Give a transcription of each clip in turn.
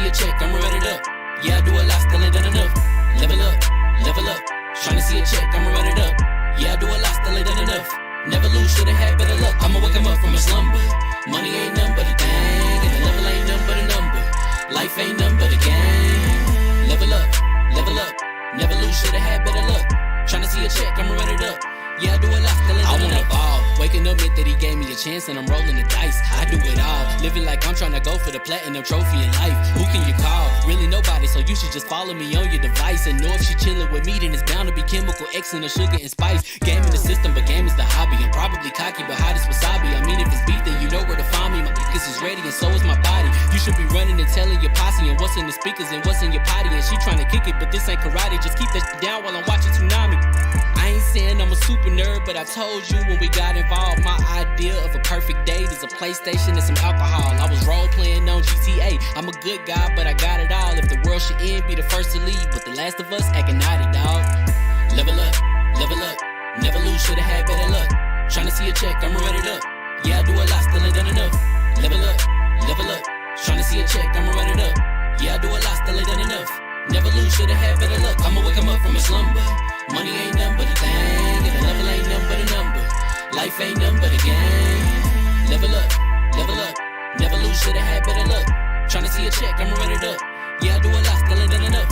see a check, I'ma run it up. Yeah, I do a lot, still ain't done enough. Level up, level up. Tryna see a check, I'ma run it up. Yeah, I do a lot, still ain't done enough. Never lose, should've had better luck. I'ma wake 'em up from a slumber. Money ain't nothing but a thing, and the level ain't nothing but a number. Life ain't nothing but a game. Level up, level up. Never lose, should've had better luck. Tryna see a check, I'ma run it up. Yeah, I do a lot, still ain't done enough. I wanna ball. Waking up meant that he gave me a chance and I'm rolling the dice. I do it all. Living like I'm trying to go for the platinum trophy in life. Who can you call? Really nobody, so you should just follow me on your device. And know if she chillin' with me, then it's bound to be chemical X and the sugar and spice. Game in the system, but game is the hobby. I'm probably cocky, but hot as wasabi. I mean, if it's beef, then you know where to find me. My niggas is ready and so is my body. You should be running and telling your posse and what's in the speakers and what's in your potty. And she trying to kick it, but this ain't karate. Just keep that shit down while I'm watching Tsunami. I ain't saying I'm a super nerd, but I told you when we got involved, my idea of a perfect date is a PlayStation and some alcohol. I was role playing on GTA. I'm a good guy, but I got it all. If the world should end, be the first to leave, but the last of us acting naughty, dog. Level up, level up. Never lose, should've had better luck. Tryna see a check, I'ma run it up. Yeah, I do a lot, still ain't done enough. Level up, level up. Tryna see a check, I'ma run it up. Yeah, I do a lot, still ain't done enough. Never lose, should've had better luck. I'ma wake 'em up from a slumber. Money ain't nothing but a thing, and the level ain't nothing but a number. Life ain't nothing but a game. Level up, level up. Never lose, should've had better luck. Tryna see a check, I'ma run it up. Yeah, I do a lot, still ain't done enough.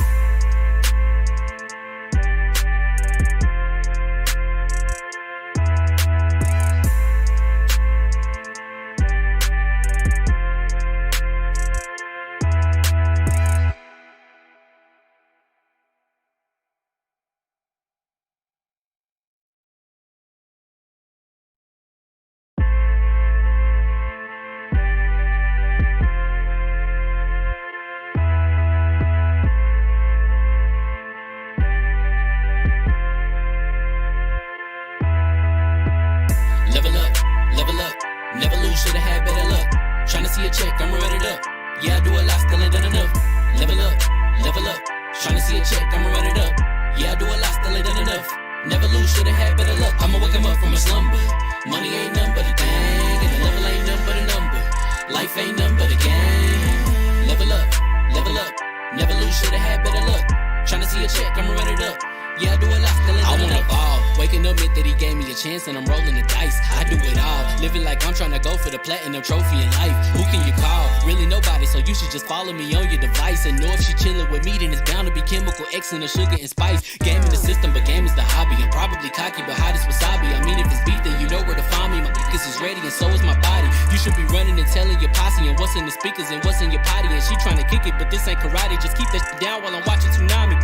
Never lose, should've had better luck. Tryna see a check, I'ma run it up. Yeah, I do a lot, still ain't done enough. Level up, level up. Tryna see a check, I'ma run it up. Yeah, I do a lot, still ain't done enough. Never lose, should've had better luck. I'ma wake 'em up from a slumber. Money ain't nothing but a thing, and the level ain't nothing but a number. Life ain't nothing but a game. Level up, level up. Never lose, should've had better luck. Tryna see a check, I'ma run it up. Yeah, I do a lot, still ain't done enough. I wanna ball. Waking up meant that he gave me a chance and I'm rolling the dice. I do it all. Living like I'm trying to go for the platinum trophy in life. Who can you call? Really nobody, so you should just follow me on your device. And know if she chillin' with me, then it's bound to be chemical X and the sugar and spice. Game in the system, but game is the hobby. I'm probably cocky, but hot as wasabi. I mean, if it's beef, then you know where to find me. My niggas is ready and so is my body. You should be running and telling your posse and what's in the speakers and what's in your potty. And she trying to kick it, but this ain't karate. Just keep that shit down while I'm watching Tsunami.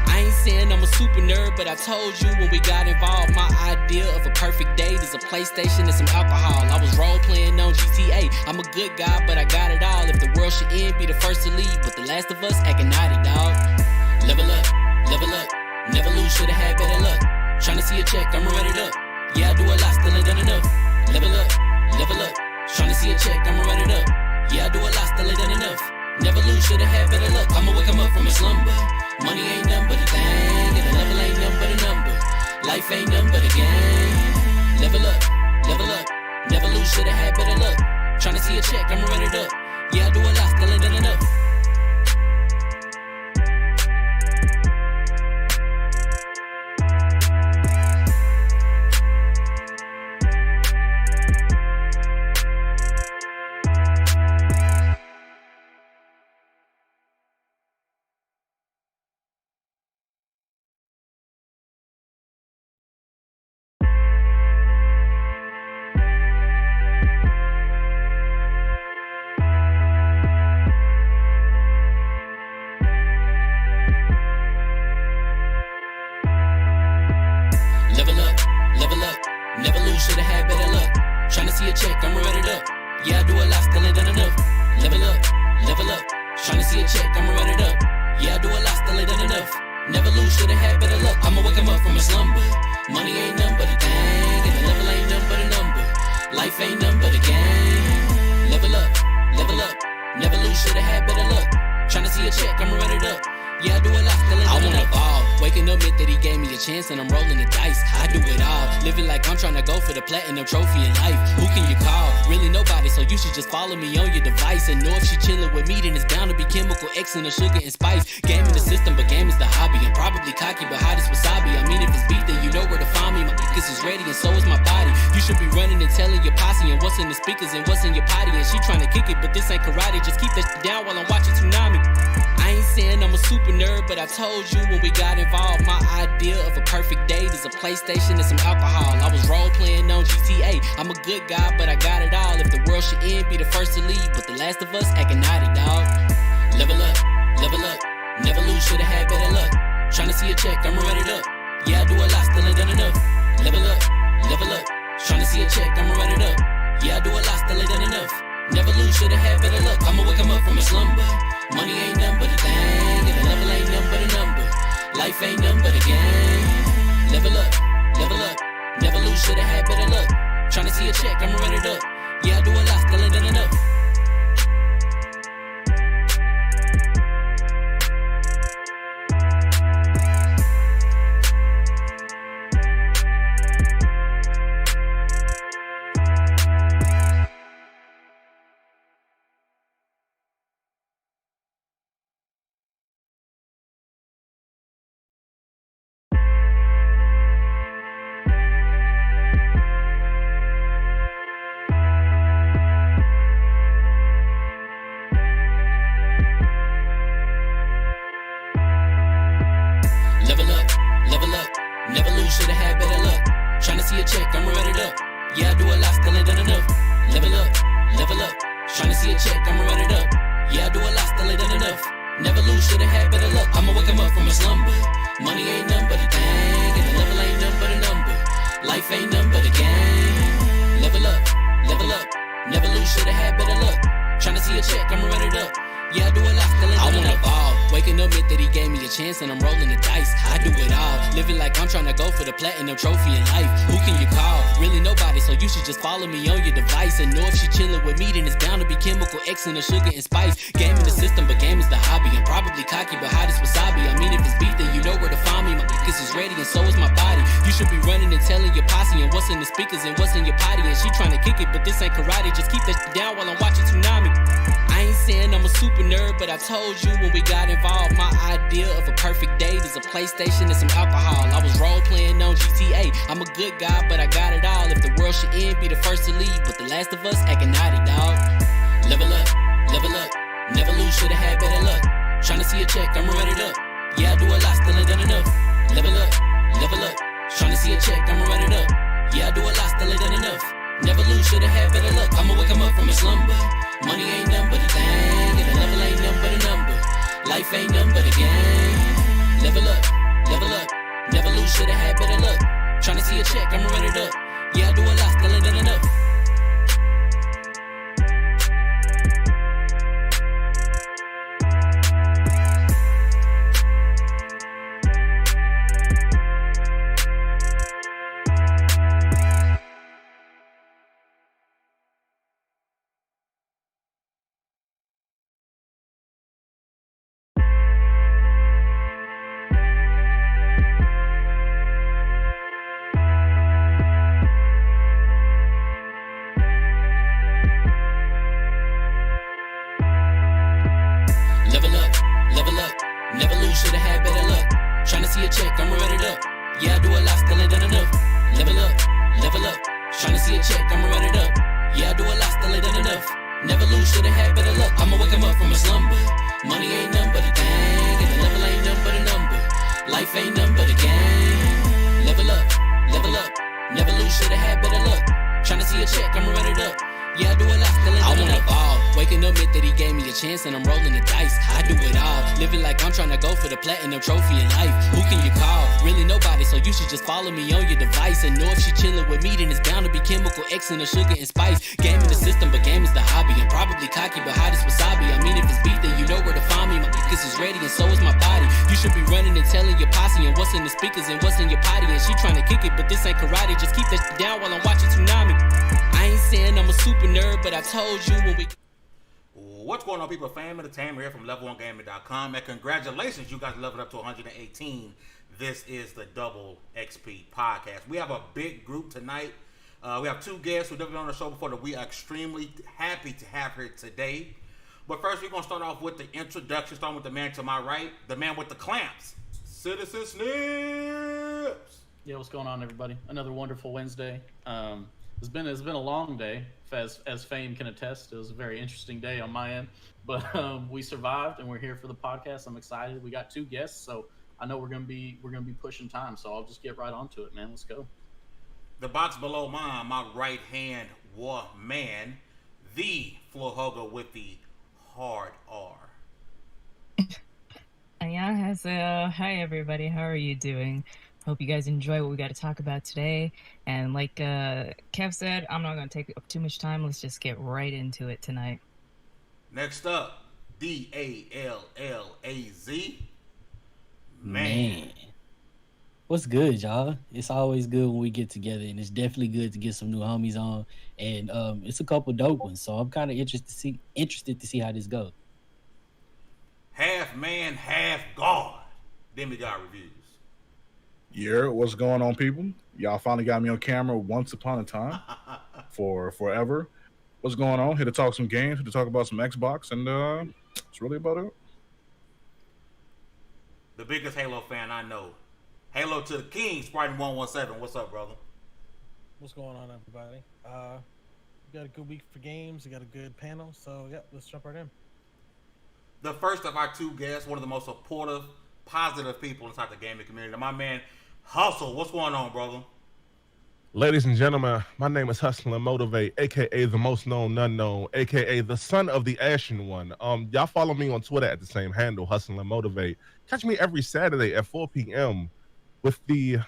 I ain't saying I'm a super nerd, but I told you when we got involved, my idea of a perfect date is a PlayStation and some alcohol. I was role playing on GTA. I'm a good guy, but I got it all. If the world should end, be the first to leave, but the last of us acting naughty, dog. Level up, level up. Never lose, should've had better luck. Tryna see a check, I'ma run it up. Yeah, I do a lot, still ain't done enough. Level up, level up. Tryna see a check, I'ma run it up. Yeah, I do a lot, still ain't done enough. Never lose, should've had better luck. I'ma wake 'em up from a slumber. Money ain't nothing but a thing, and the level ain't nothing but a number. Life ain't nothing but a game. Level up, level up. Never lose, should've had better luck. Tryna see a check, I'ma run it up. Yeah, I do a lot, still ain't done enough. Never lose, should've had better luck. Tryna see a check, I'ma run it up. Yeah, I do a lot, still ain't done enough. Level up, level up. Tryna see a check, I'ma run it up. Yeah, I do a lot, still ain't done enough. Never lose, should've had better luck. I'ma wake 'em up from a slumber. Money ain't nothing but a thing, and the level ain't nothing but a number. Life ain't nothing but a game. Level up, level up. Never lose, should've had better luck. Tryna see a check, I'ma run it up. Yeah, I do a lot, still ain't done enough. I wanna ball. Waking up meant that he gave me a chance and I'm rolling the dice. I do it all. Living like I'm trying to go for the platinum trophy in life. Who can you call? Really nobody, so you you should just follow me on your device. And know if she chillin' with me, then it's bound to be chemical X and the sugar and spice. Game in the system, but game is the hobby. I'm probably cocky, but hot as wasabi. I mean, if it's beef, then you know where to find me. My niggas is ready, and so is my body. You should be running and telling your posse and what's in the speakers and what's in your potty. And she tryna kick it, but this ain't karate. Just keep that shit down while I'm watching Tsunami. I ain't saying I'm a super nerd, but I told you when we got involved, my idea of a perfect date is a PlayStation and some alcohol. I was role playing on GTA. I'm a good guy, but I got it all. If the world should end, be the first to leave, but the last of us acting naughty, dog. Level up, never lose, should've had better luck. Tryna see a check, I'ma run it up. Yeah, I do a lot, still ain't done enough. Level up, tryna see a check, I'ma run it up. Yeah, I do a lot, still ain't done enough. Never lose, should've had better luck. I'ma wake 'em up from a slumber. Money ain't nothing but a thing, and the level ain't nothing but a number. Life ain't nothing but a game. Level up, never lose, should've had better luck. Tryna see a check, I'ma run it up. Yeah, I do a lot, still ain't done enough. Never lose, should've had better luck. Tryna see a check, I'ma run it up. Yeah, I do a lot, still ain't done enough. Level up, tryna see a check, I'ma run it up. Yeah, I do a lot, still ain't done enough. Never lose, should've had better luck. I'ma wake 'em up from a slumber. Money ain't nothing but a thing, and the level ain't nothing but a number. Life ain't nothing but a game. Level up, never lose, should've had better luck. Tryna see a check, I'ma run it up. Yeah, I do a lot, still ain't done enough. I wanna ball. Waking up meant that he gave me a chance and I'm rolling the dice. I do it all. Living like I'm trying to go for the platinum trophy in life. Who can you call? Really nobody, so you should just follow me on your device. And know if she chillin' with me, then it's bound to be chemical X and the sugar and spice. Game in the system, but game is the hobby. I'm probably cocky, but hot as wasabi. I mean, if it's beef, then you know where to find me. My niggas is ready and so is my body. You should be running and telling your posse and what's in the speakers and what's in your potty. And she tryna kick it, but this ain't karate. Just keep that shit down while I'm watching Tsunami. I ain't saying I'm a super nerd, but I told you when we got involved, my idea of a perfect date is a PlayStation and some alcohol. I was role playing on GTA. I'm a good guy, but I got it all. If the world should end, be the first to leave, but the last of us acting naughty, dog. Level up, never lose, should've had better luck. Tryna see a check, I'ma run it up. Yeah, I do a lot, still ain't done enough. Level up, tryna see a check, I'ma run it up. Yeah, I do a lot, still ain't done enough. Never lose, should've had better luck. I'ma wake 'em up from a slumber. Money ain't nothing but a thing, and the level ain't nothing but a number. Life ain't nothing but a game. Level up, never lose, should've had better luck. Tryna see a check, I'ma run it up. Yeah, I do a lot, still ain't done enough. Never lose, should've had better luck. Tryna see a check, I'ma run it up. Yeah, I do a lot, still ain't done enough. Level up, tryna see a check, I'ma run it up. Yeah, I do a lot, still ain't done enough. Never lose, should've had better luck. I'ma wake 'em up from a slumber. Money ain't nothing but a thing, and the level ain't nothing but a number. Life ain't nothing but a game. Level up, never lose, should've had better luck. Tryna see a check, I'ma run it up. Yeah, I do a lot, still ain't done enough. I wanna ball. Waking up meant that he gave me a chance and I'm rolling the dice. I do it all. Living like I'm trying to go for the platinum trophy in life. Who can you call? Really nobody, so you should just follow me on your device. And know if she chillin' with me, then it's bound to be chemical X and the sugar and spice. Game in the system, but game is the hobby. I'm probably cocky, but hot as wasabi. I mean, if it's beef, then you know where to find me. My niggas is ready and so is my body. You should be running and telling your posse and what's in the speakers and what's in your potty. And she tryna kick it, but this ain't karate. Just keep that shit down while I'm watching Tsunami. I ain't saying I'm a super nerd, but I told you when we... What's going on, people? Fam Entertainment here from level1gaming.com, and congratulations, you guys leveled up to 118. This is the Double XP podcast. We have a big group tonight. We have two guests who've never been on the show before that we are extremely happy to have here today. But first, we're going to start off with the introduction, starting with the man to my right, the man with the clamps, Citizen Snips. Yeah, what's going on, everybody? Another wonderful Wednesday. It's been a long day, as Fame can attest. It was a very interesting day on my end, but we survived and we're here for the podcast. I'm excited. We got two guests, so I know we're gonna be pushing time. So I'll just get right onto it, man. Let's go. The box below mine, my right hand war man, the floor hugger with the hard R. Hi everybody, how are you doing? Hope you guys enjoy what we got to talk about today. And like Kev said, I'm not going to take up too much time. Let's just get right into it tonight. Next up, DallazMan. Man. What's good, y'all? It's always good when we get together, and it's definitely good to get some new homies on. And it's a couple dope ones, so I'm kind of interested to see how this goes. Half man, half God. Demi-God Reviews. Yeah, what's going on, people? Y'all finally got me on camera once upon a time for forever. What's going on? Here to talk some games, here to talk about some Xbox, and it's really about it. The biggest Halo fan I know. Halo to the King, Spartan117. What's up, brother? What's going on, everybody? We got a good week for games. We got a good panel. So, yeah, let's jump right in. The first of our two guests, one of the most supportive, positive people inside the gaming community. My man, Hustle. What's going on, brother? Ladies and gentlemen, my name is Hustle and Motivate, a.k.a. the most known unknown, a.k.a. the son of the Ashen One. Y'all follow me on Twitter at the same handle, Hustle and Motivate. Catch me every Saturday at 4 p.m. with the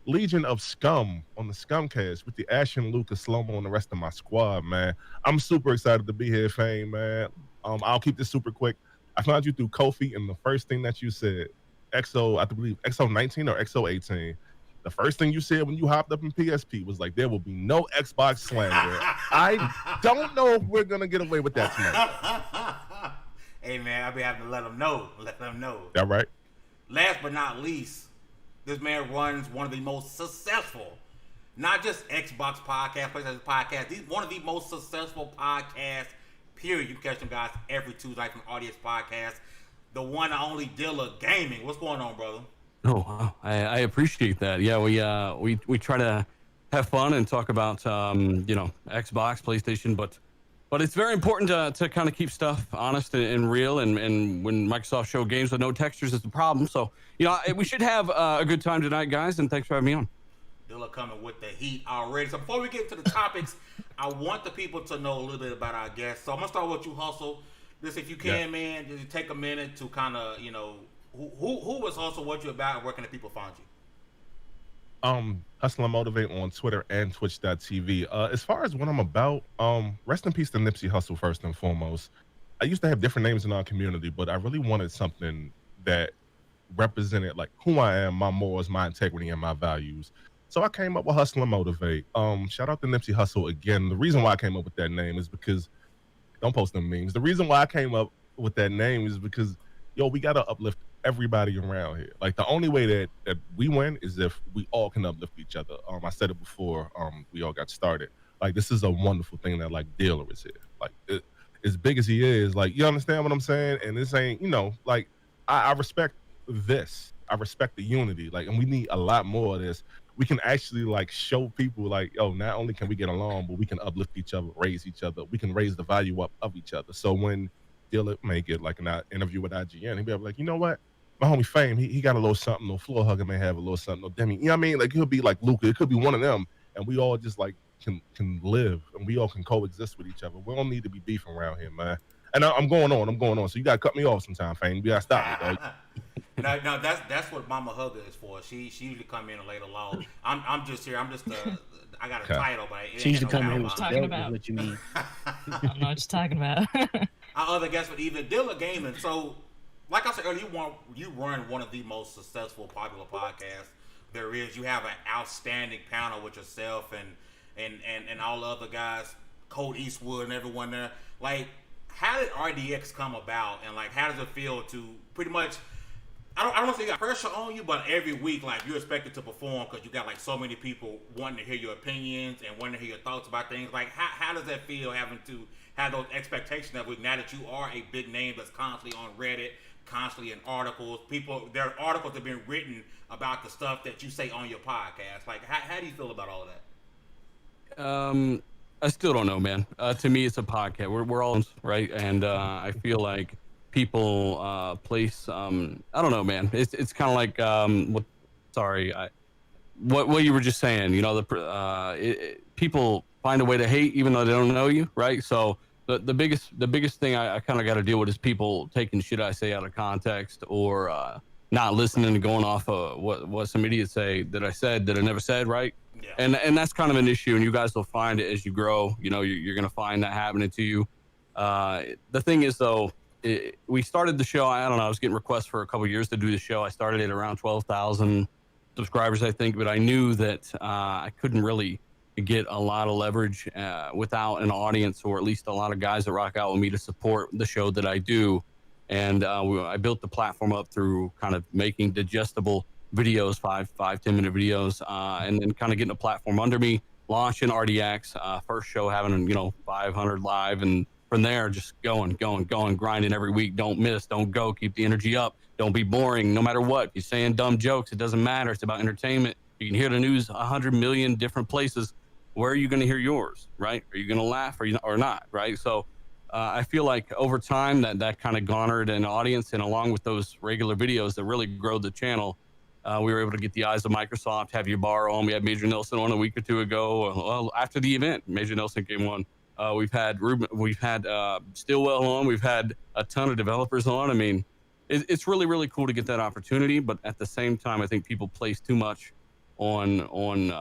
Legion of Scum on the Scumcast with the Ashen, Lucas, Slomo, and the rest of my squad, man. I'm super excited to be here, Fame, man. I'll keep this super quick. I found you through Kofi, and the first thing that you said, I believe XO19 or XO18, the first thing you said when you hopped up in PSP was like, there will be no Xbox slander. I don't know if we're going to get away with that tonight. Hey, man, I'll be having to let them know. That right? Last but not least, this man runs one of the most successful, not just Xbox podcast, PlayStation podcast, he's one of the most successful podcasts, period. You can catch them guys every Tuesday from Audience Podcast. The one and only Dilla Gaming. What's going on, brother? Oh, wow. I appreciate that. Yeah, we try to have fun and talk about Xbox, PlayStation, but it's very important to kind of keep stuff honest and real. And when Microsoft show games with no textures is the problem. So we should have a good time tonight, guys. And thanks for having me on. Dilla coming with the heat already. So before we get to the topics, I want the people to know a little bit about our guests. So I'm gonna start with you, Hustle. Just if you can, man, just take a minute to kind of, who was Hustle, what you about, and where can the people find you? Hustle and Motivate on Twitter and Twitch.tv. As far as what I'm about, rest in peace to Nipsey Hussle first and foremost. I used to have different names in our community, but I really wanted something that represented like who I am, my morals, my integrity, and my values. So I came up with Hustle and Motivate. Shout out to Nipsey Hussle again. The reason why I came up with that name is because, don't post them memes. The reason why I came up with that name is because, we got to uplift everybody around here. Like the only way that we win is if we all can uplift each other. I said it before we all got started. Like this is a wonderful thing that like Dilla is here. Like as big as he is, like you understand what I'm saying? And this ain't, like I respect this. I respect the unity. Like, and we need a lot more of this. We can actually like show people like, not only can we get along, but we can uplift each other, raise each other. We can raise the value up of each other. So when Dilla may get like an interview with IGN, he'll be like, you know what? My homie Fame, he got a little something. No floor hugger may have a little something. No Demi, you know what I mean? Like, it could be like Luca. It could be one of them. And we all just like can live and we all can coexist with each other. We don't need to be beefing around here, man. And I'm going on. So you got to cut me off sometime, Fame. You got to stop me, dog. No, that's what Mama Hugger is for. She usually come in and lay the law. I'm just here. I got a title, but she usually come in with talking about what you mean. I don't know what you're talking about. Our other guest would even Dilla Gaming. So, like I said earlier, you run one of the most successful, popular podcasts there is. You have an outstanding panel with yourself and all the other guys, Code Eastwood and everyone there. Like, how did RDX come about, and like, how does it feel to pretty much? I don't say you got pressure on you, but every week, like, you're expected to perform because you got like so many people wanting to hear your opinions and wanting to hear your thoughts about things. Like, how does that feel having to have those expectations that week now that you are a big name that's constantly on Reddit, constantly in articles? There are articles that have been written about the stuff that you say on your podcast. Like, how do you feel about all of that? I still don't know, man. To me, it's a podcast. We're all right, and I feel like people place. I don't know, man. It's kind of like what you were just saying. You know, people find a way to hate even though they don't know you, right? So the biggest thing I kind of got to deal with is people taking shit I say out of context or not listening and going off of what some idiots say that I said that I never said, right? Yeah. And that's kind of an issue, and you guys will find it as you grow. You know, you're going to find that happening to you. The thing is, though, we started the show. I don't know. I was getting requests for a couple of years to do the show. I started at around 12,000 subscribers, I think, but I knew that I couldn't really get a lot of leverage without an audience, or at least a lot of guys that rock out with me to support the show that I do. And I built the platform up through kind of making digestible videos, 5-10 minute videos, and then kind of getting a platform under me, launching RDX, first show having 500 live, and from there just going, grinding every week. Don't miss, don't go, keep the energy up, don't be boring no matter what. If you're saying dumb jokes, it doesn't matter. It's about entertainment. You can hear the news 100 million different places. Where are you going to hear yours, right? Are you going to laugh or not, right? So I feel like over time that kind of garnered an audience, and along with those regular videos that really grow the channel, we were able to get the eyes of Microsoft, have you borrow on. We had Major Nelson on a week or two ago. Well, after the event, Major Nelson came on. We've had Stillwell on. We've had a ton of developers on. I mean, it's really, really cool to get that opportunity. But at the same time, I think people place too much on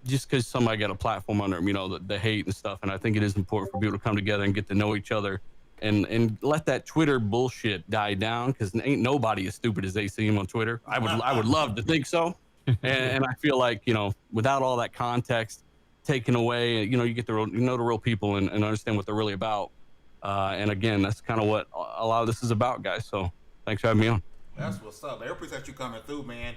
just because somebody got a platform under them, the hate and stuff. And I think it is important for people to come together and get to know each other. And let that Twitter bullshit die down, because ain't nobody as stupid as they seem on Twitter. I would love to think so, and I feel like without all that context taken away, you get the real people and understand what they're really about. And again, that's kind of what a lot of this is about, guys. So thanks for having me on. That's what's up, man. I appreciate you coming through, man.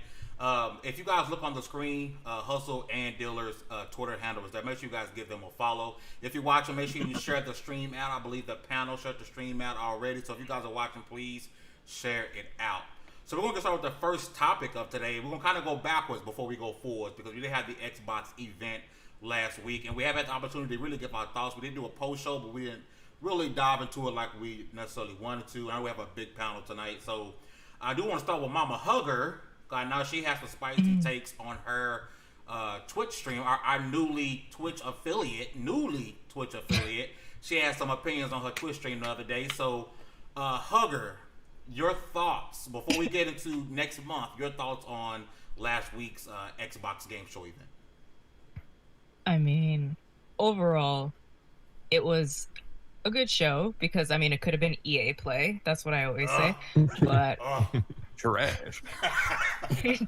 If you guys look on the screen, Hustle and Diller's Twitter handle is there. Make sure you guys give them a follow. If you're watching, make sure you share the stream out. I believe the panel shared the stream out already. So if you guys are watching, please share it out. So we're going to start with the first topic of today. We're going to kind of go backwards before we go forward, because we did have the Xbox event last week, and we have had the opportunity to really give our thoughts. We did do a post show, but we didn't really dive into it like we necessarily wanted to. I know we have a big panel tonight. So I do want to start with Mama Hugger. I know she has some spicy takes on her Twitch stream, our newly Twitch affiliate. She had some opinions on her Twitch stream the other day. So, Hugger, your thoughts before we get into next month. Your thoughts on last week's Xbox Game Show event. I mean, overall, it was a good show because it could have been EA Play. That's what I always say. But trash.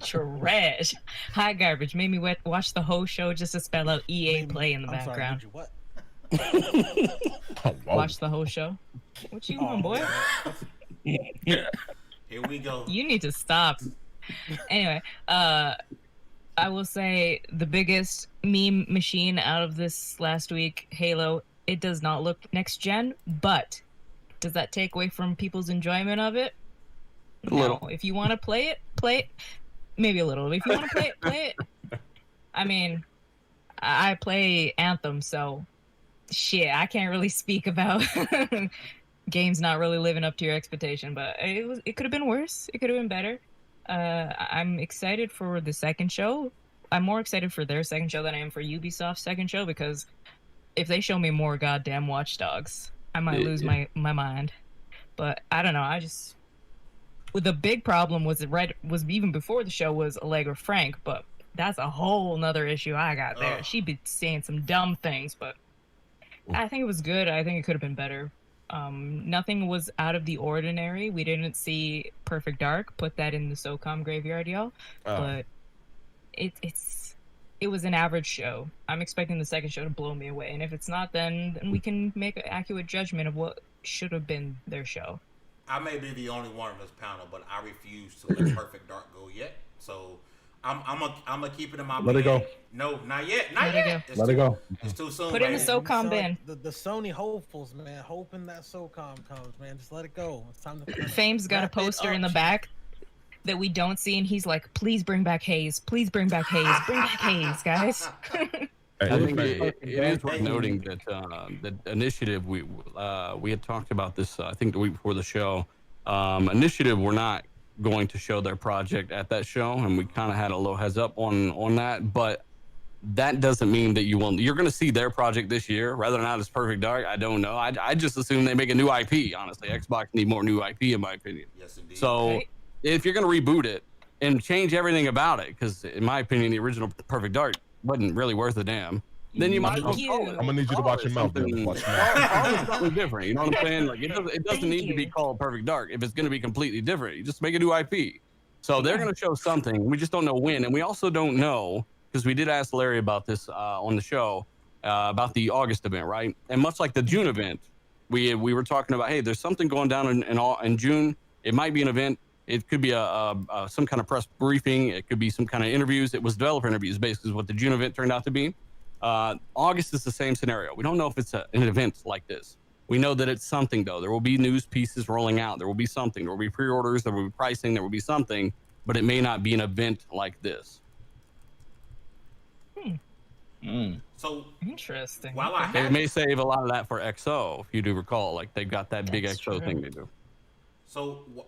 Trash. Hot garbage. Made me watch the whole show just to spell out EA Play in the background. Sorry, did you what? Watch the whole show. What you doing, boy? Here we go. You need to stop. Anyway, I will say the biggest meme machine out of this last week, Halo. It does not look next gen, but does that take away from people's enjoyment of it? A little. No. If you want to play it. Maybe a little. If you want to play it. I mean, I play Anthem, so shit, I can't really speak about games not really living up to your expectation, but it could have been worse. It could have been better. I'm excited for the second show. I'm more excited for their second show than I am for Ubisoft's second show, because if they show me more goddamn Watch Dogs, I might lose my mind. But I don't know. The big problem was even before the show was Allegra Frank, but that's a whole nother issue I got there. She'd be saying some dumb things, but I think it was good. I think it could have been better. Nothing was out of the ordinary. We didn't see Perfect Dark. Put that in the SOCOM graveyard, y'all. But it was an average show. I'm expecting the second show to blow me away, and if it's not, then we can make an accurate judgment of what should have been their show. I may be the only one on this panel, but I refuse to let Perfect Dark go yet. So I'm gonna keep it in my. Let it go. No, not yet. Not Let yet. it It's Let too, it go. It's too soon. Put it in the baby. SOCOM So, bin. the Sony hopefuls, man, hoping that SOCOM comes, man. Just let it go. It's time to. Fame's got a wrap it poster in up. the back that we don't see, and he's like, "Please bring back Hayes. Please bring back Hayes. Bring back Hayes, guys." I think Hey, it is worth noting that the initiative we had talked about this. I think the week before the show. Initiative we're not going to show their project at that show, and we kind of had a little heads up on that. But that doesn't mean that you're going to see their project this year. Whether or not it's Perfect Dark, I don't know. I just assume they make a new IP. Honestly, Xbox need more new IP in my opinion. Yes, indeed. So Right. if you're going to reboot it and change everything about it, because in my opinion, the original Perfect Dark wasn't really worth a damn, then you might as well Thank call you. it. I'm gonna need you to watch your mouth. Something- Dylan. Watch your mouth. call it something different. You know what I'm saying? Like it doesn't Thank need to be you. called Perfect Dark if it's going to be completely different. You just make a new IP. So they're going to show something. We just don't know when, and we also don't know because we did ask Larry about this on the show about the August event, right? And much like the June event, we were talking about, hey, there's something going down in June. It might be an event. It could be some kind of press briefing. It could be some kind of interviews. It was developer interviews, basically, is what the June event turned out to be. August is the same scenario. We don't know if it's an event like this. We know that it's something, though. There will be news pieces rolling out. There will be something. There will be pre-orders. There will be pricing. There will be something, but it may not be an event like this. So Interesting. while I They have, may save a lot of that for XO, if you do recall. Like they've got that big That's XO true. thing they do.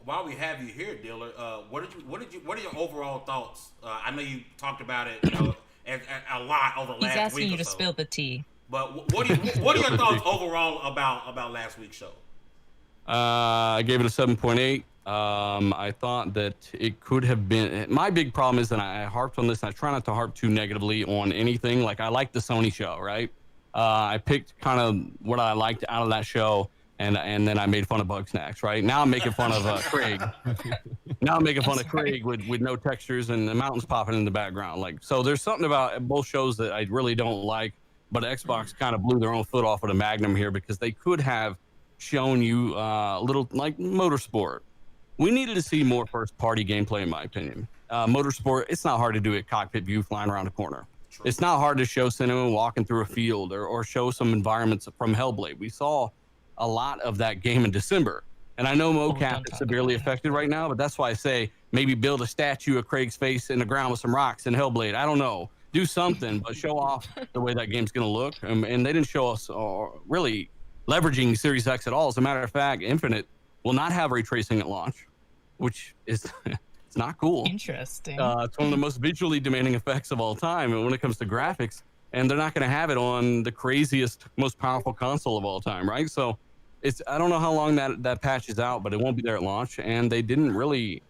while we have you here, Diller, what are your overall thoughts? I know you talked about it, a lot over the He's last asking week you or to so. spill the tea. But what are your thoughts overall about last week's show? I gave it a 7.8. I thought that it could have been. My big problem is that I harped on this, and I try not to harp too negatively on anything. Like I like the Sony show, right? I picked kind of what I liked out of that show, and then I made fun of Bug Snacks, right? Now I'm making fun of Craig. Now I'm making fun of Craig with no textures and the mountains popping in the background. Like, so there's something about both shows that I really don't like, but Xbox kind of blew their own foot off with a magnum here because they could have shown you a little like Motorsport. We needed to see more first-party gameplay, in my opinion. Motorsport, it's not hard to do a cockpit view flying around a corner. True. It's not hard to show cinema walking through a field or show some environments from Hellblade. We saw a lot of that game in December. And I know don't mocap talk is severely about it. affected right now, but that's why I say maybe build a statue of Craig's face in the ground with some rocks in Hellblade. I don't know. Do something, but show off the way that game's going to look. And they didn't show us really leveraging Series X at all. As a matter of fact, Infinite will not have ray tracing at launch, which is it's not cool. Interesting. It's one of the most visually demanding effects of all time, and when it comes to graphics, and they're not going to have it on the craziest, most powerful console of all time, right? So I don't know how long that patch is out, but it won't be there at launch, and they didn't really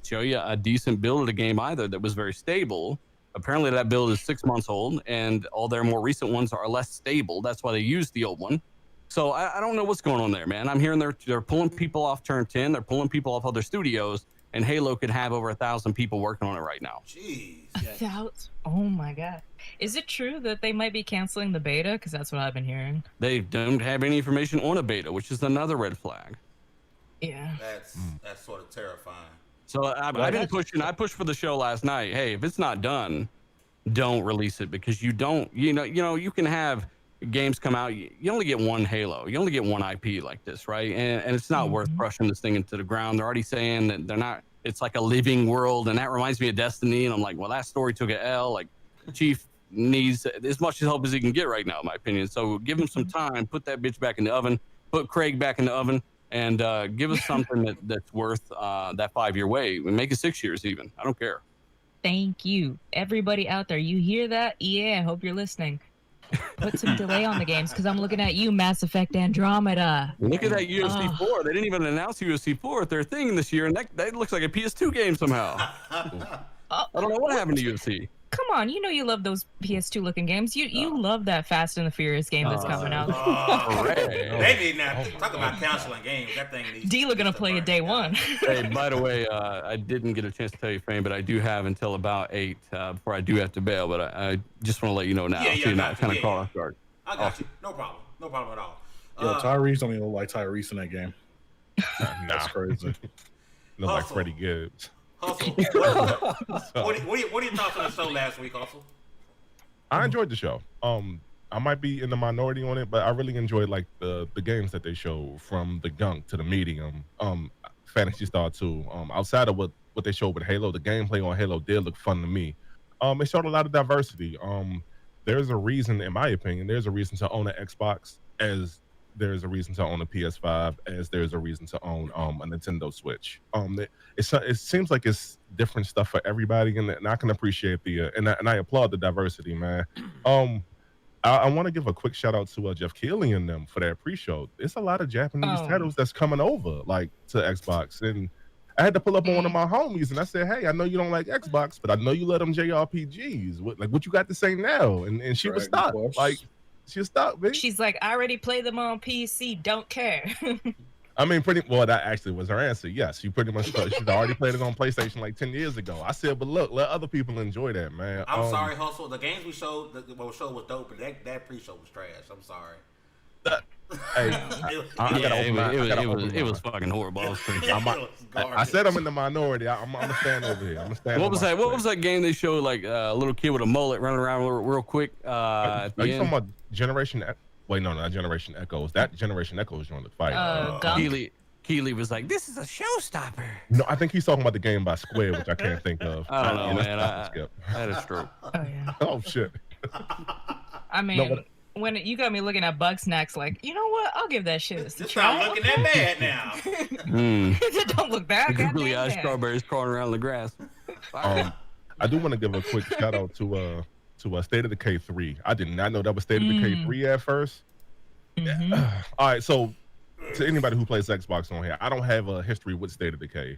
show you a decent build of the game either that was very stable. Apparently that build is 6 months old, and all their more recent ones are less stable. That's why they used the old one. So I don't know what's going on there, man. I'm hearing they're pulling people off Turn 10. They're pulling people off other studios, and Halo could have over 1,000 people working on it right now. Jeez. Oh my god. Is it true that they might be canceling the beta? Because that's what I've been hearing. They don't have any information on a beta, which is another red flag. Yeah. That's sort of terrifying. So I've been pushing. I pushed for the show last night. Hey, if it's not done, don't release it because you don't. You know, you can have games come out. You only get one Halo. You only get one IP like this, right? And it's not worth crushing this thing into the ground. They're already saying that they're not. It's like a living world, and that reminds me of Destiny. And I'm like, well, that story took an L. Like, Chief needs as much help as he can get right now, in my opinion. So give him some time. Put that bitch back in the oven. Put Craig back in the oven. And give us something that's worth that 5-year wait. Make it 6 years even. I don't care. Thank you. Everybody out there, you hear that? Yeah, I hope you're listening. Put some delay on the games because I'm looking at you, Mass Effect Andromeda. Look at that UFC 4. They didn't even announce UFC 4 at their thing this year, and that looks like a PS2 game somehow. I don't know what happened to UFC. Come on, you know you love those PS2 looking games. You love that Fast and the Furious game that's coming out. They need now talk about canceling games. That thing needs. D gonna play it day one. Hey, by the way, I didn't get a chance to tell you, Fame, but I do have until about 8 before I do have to bail. But I just want to let you know now, Yeah, so you're not gotcha. kind of Yeah, caught yeah. off guard. I got you. No problem. No problem at all. Yo, Tyrese don't even look like Tyrese in that game. That's crazy. Look like Hustle. Freddie Gibbs. Hustle. What are your thoughts on the show last week, Hustle? I enjoyed the show. I might be in the minority on it, but I really enjoyed like the games that they show, from the gunk to the medium. Fantasy Star 2. Outside of what they showed with Halo, the gameplay on Halo did look fun to me. It showed a lot of diversity. There's a reason, in my opinion, there's a reason to own an Xbox, as there's a reason to own a PS5, as there's a reason to own a Nintendo Switch. It seems like it's different stuff for everybody, and I can appreciate and I applaud the diversity, man. I want to give a quick shout out to Jeff Keighley and them for that pre-show. It's a lot of Japanese titles that's coming over, like, to Xbox, and I had to pull up on one of my homies, and I said, "Hey, I know you don't like Xbox, but I know you let them JRPGs. What you got to say now?" And she was stuck. Like, she was stuck, bitch. She's like, I already play them on PC. Don't care. I mean, that actually was her answer. Yes, she pretty much she'd already played it on PlayStation like 10 years ago. I said, but look, let other people enjoy that, man. I'm sorry, Hustle. The games we showed, the show was dope, but that pre-show was trash. I'm sorry. It was fucking horrible. I said I'm in the minority. I'm gonna stand over here. What was that game they showed, like a little kid with a mullet running around real quick? Are you talking about Generation? Wait, no, not Generation Echoes. That Generation Echoes on the fight. Keeley was like, "This is a showstopper." No, I think he's talking about the game by Square, which I can't think of. I don't know, man. I had a stroke. Oh yeah. Oh shit. I mean, when you got me looking at Bug Snacks, like, you know what? I'll give that shit a It's try. not looking that bad now. It don't look bad. Really, strawberries crawling around the grass. I do want to give a quick shout out to State of Decay 3. I did not know that was State of Decay 3 at first. All right, so to anybody who plays Xbox on here, I don't have a history with State of Decay.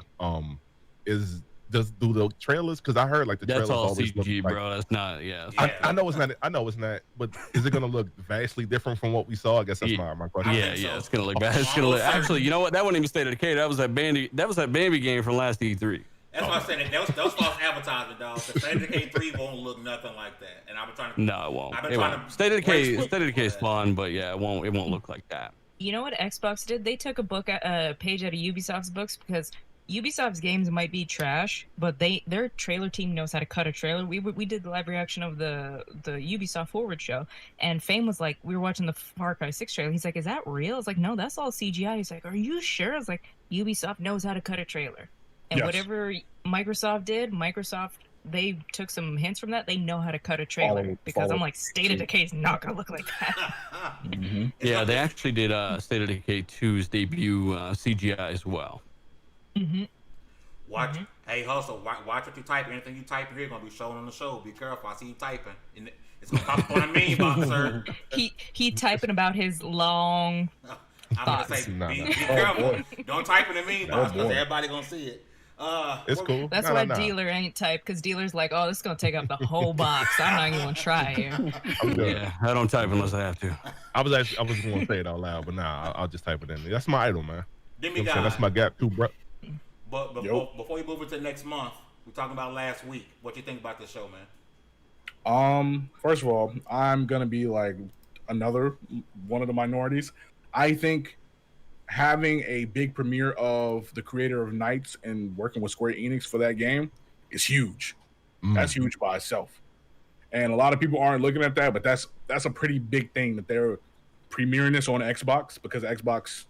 Do the trailers? Because I heard like the that's trailers all always CG, look bro. That's not. Yeah. I know it's not. I know it's not. But is it gonna look vastly different from what we saw? I guess that's my question. Yeah. It's gonna look bad. It's gonna look. Actually, you know what? That wasn't even State of Decay. That was that Bambi game from last E3. That's why I said that was false advertising, dog. The State of Decay 3 won't look nothing like that. And I've been trying to. No, it won't. State of Decay is fun, but yeah, it won't look like that. You know what Xbox did? They took a page out of Ubisoft's books, because Ubisoft's games might be trash, but their trailer team knows how to cut a trailer. We did the live reaction of the Ubisoft Forward show, and Fame was like, we were watching the Far Cry 6 trailer. He's like, "Is that real?" I was like, "No, that's all CGI." He's like, "Are you sure?" I was like, "Ubisoft knows how to cut a trailer." And whatever Microsoft did, they took some hints from that. They know how to cut a trailer, because I'm like, State of Decay is not gonna look like that. Yeah, they actually did State of Decay 2's debut CGI as well. Watch. Hey, Hustle, watch what you type. Anything you type here gonna be shown on the show. Be careful. I see you typing. And it's gonna pop up on a meme box, sir. He typing about his long I'm gonna say, be careful. Don't type in the meme box, because everybody gonna see it. It's cool. That's why Dealer ain't type, because Dealer's like, "Oh, this is gonna take up the whole box. I'm not even gonna try here." Yeah, I don't type unless I have to. I was going to say it out loud, but nah, I'll just type it in. That's my idol, man. Demi-God. That's my gap too, bro. But before we move into next month, we're talking about last week. What you think about this show, man? First of all, I'm gonna be like another one of the minorities. I think having a big premiere of the creator of Knights and working with Square Enix for that game is huge. That's huge by itself. And a lot of people aren't looking at that, but that's a pretty big thing that they're premiering this on Xbox, because Xbox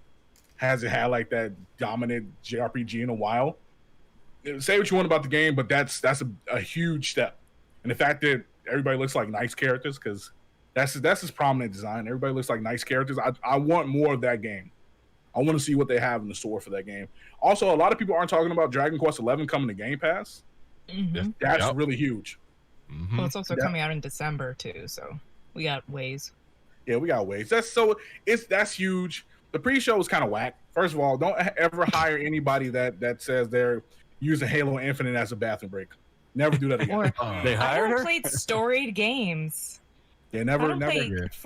hasn't had like that dominant JRPG in a while. Say what you want about the game, but that's a huge step. And the fact that everybody looks like nice characters, because that's his prominent design. Everybody looks like nice characters. I want more of that game. I want to see what they have in the store for that game. Also, a lot of people aren't talking about Dragon Quest XI coming to Game Pass. That's really huge. Well, it's also coming out in December too, so we got ways. Yeah, we got ways. That's huge. The pre-show was kind of whack. First of all, don't ever hire anybody that says they're using Halo Infinite as a bathroom break. Never do that again. They hired her? Played storied games. Yeah, never.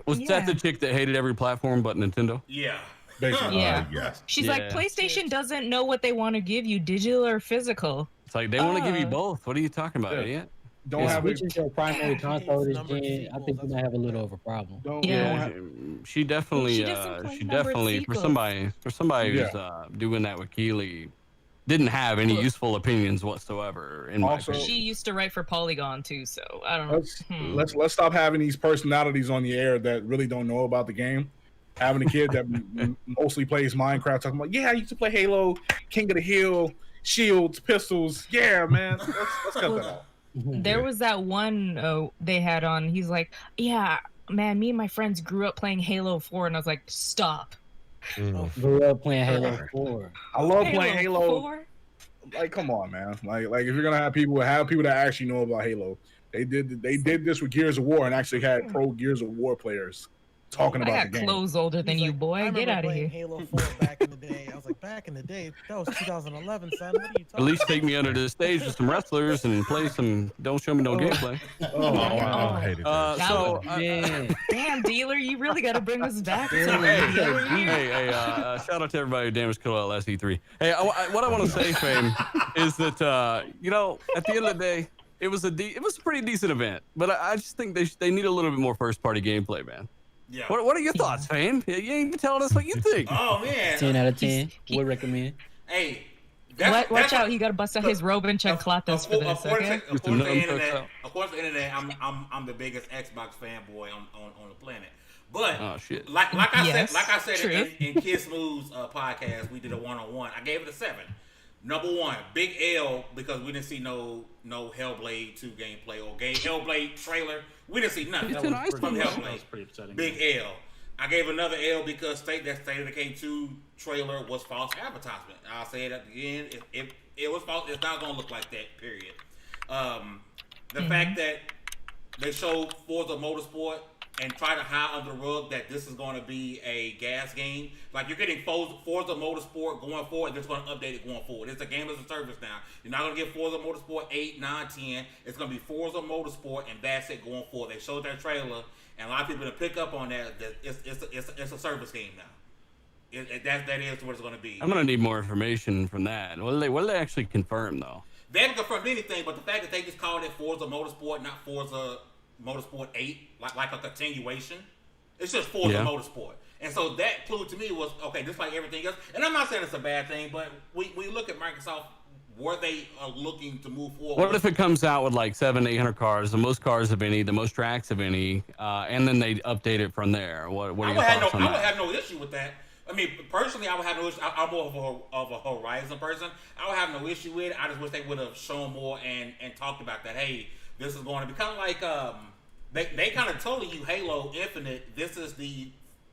Was that the chick that hated every platform but Nintendo? Yeah. Basically. Yes. She's like, PlayStation doesn't know what they want to give you, digital or physical. It's like, they want to give you both. What are you talking about, idiot? don't have it. Switching to a primary console this numbered gen, I think we sequels, might have a little of a problem. Don't Yeah. have, She definitely, She doesn't play she numbered definitely for sequels. somebody Yeah. who's doing that with Keeley, didn't have any useful opinions whatsoever. In my Also- opinion. She used to write for Polygon too, so I don't know. let's stop having these personalities on the air that really don't know about the game. Having a kid that mostly plays Minecraft talking about, yeah, I used to play Halo, King of the Hill, shields, pistols. Yeah, man, let's cut that out. There was that one they had on. He's like, yeah, man, me and my friends grew up playing Halo 4, and I was like, stop. Grew up playing Halo 4. I love playing Halo. 4? Like, come on, man. Like if you're gonna have people that actually know about Halo, they did this with Gears of War and actually had pro Gears of War players talking I about got the game. clothes older than He's you, like, boy. I Get remember out of playing here. Halo 4 back in the day. I was like, back in the day, that was 2011, son. What are you talking At least take me under the stage with some wrestlers and play some. Don't show me no gameplay. Oh, I hated that. That So, would- Man, Damn, dealer, you really got to bring us back to hey, shout out to everybody who damaged Kill Out E3. Hey, what I want to say, Fame, is that at the end of the day, it was a pretty decent event, but I just think they need a little bit more first party gameplay, man. Yeah. What are your thoughts, Fame? You ain't telling us what you think. Oh man. 10 out of 10 would recommend. Hey. Watch out, he got to bust out his robe and check Klatos for this, okay? According to the internet, I'm the biggest Xbox fanboy on the planet. But Oh shit. like I Yes, said true. in Kid Smooth's podcast, we did a 1-on-1. I gave it a 7. Number one, big L, because we didn't see no Hellblade 2 gameplay or Hellblade trailer. We didn't see nothing It's an ice from cream. That Hellblade. was pretty upsetting. Big L. I gave another L because State of the K2 trailer was false advertisement. I'll say it again. It was false. It's not going to look like that, period. The fact that they showed Forza Motorsport and try to hide under the rug that this is going to be a gas game. Like, you're getting Forza Motorsport going forward. They're going to update it going forward. It's a game as a service now. You're not going to get Forza Motorsport 8, 9, 10. It's going to be Forza Motorsport, and that's it going forward. They showed that trailer, and a lot of people to pick up on that it's a service game now. That is what it's going to be. I'm gonna need more information from that. What did they actually confirm though? They haven't confirmed anything, but the fact that they just called it Forza Motorsport, not Forza Motorsport 8, like a continuation, it's just Forza Motorsport. And so that clue to me was, okay, just like everything else. And I'm not saying it's a bad thing, but we look at Microsoft, where they are looking to move forward. What if it comes out with like 700-800 cars, the most cars of any, the most tracks of any, and then they update it from there? What are your thoughts on I would that? have no issue with that. I mean, personally, I would have no issue. I'm more of a Horizon person. I would have no issue with it. I just wish they would have shown more and talked about that. Hey, this is going to be kind of like they kind of told you Halo Infinite. This is the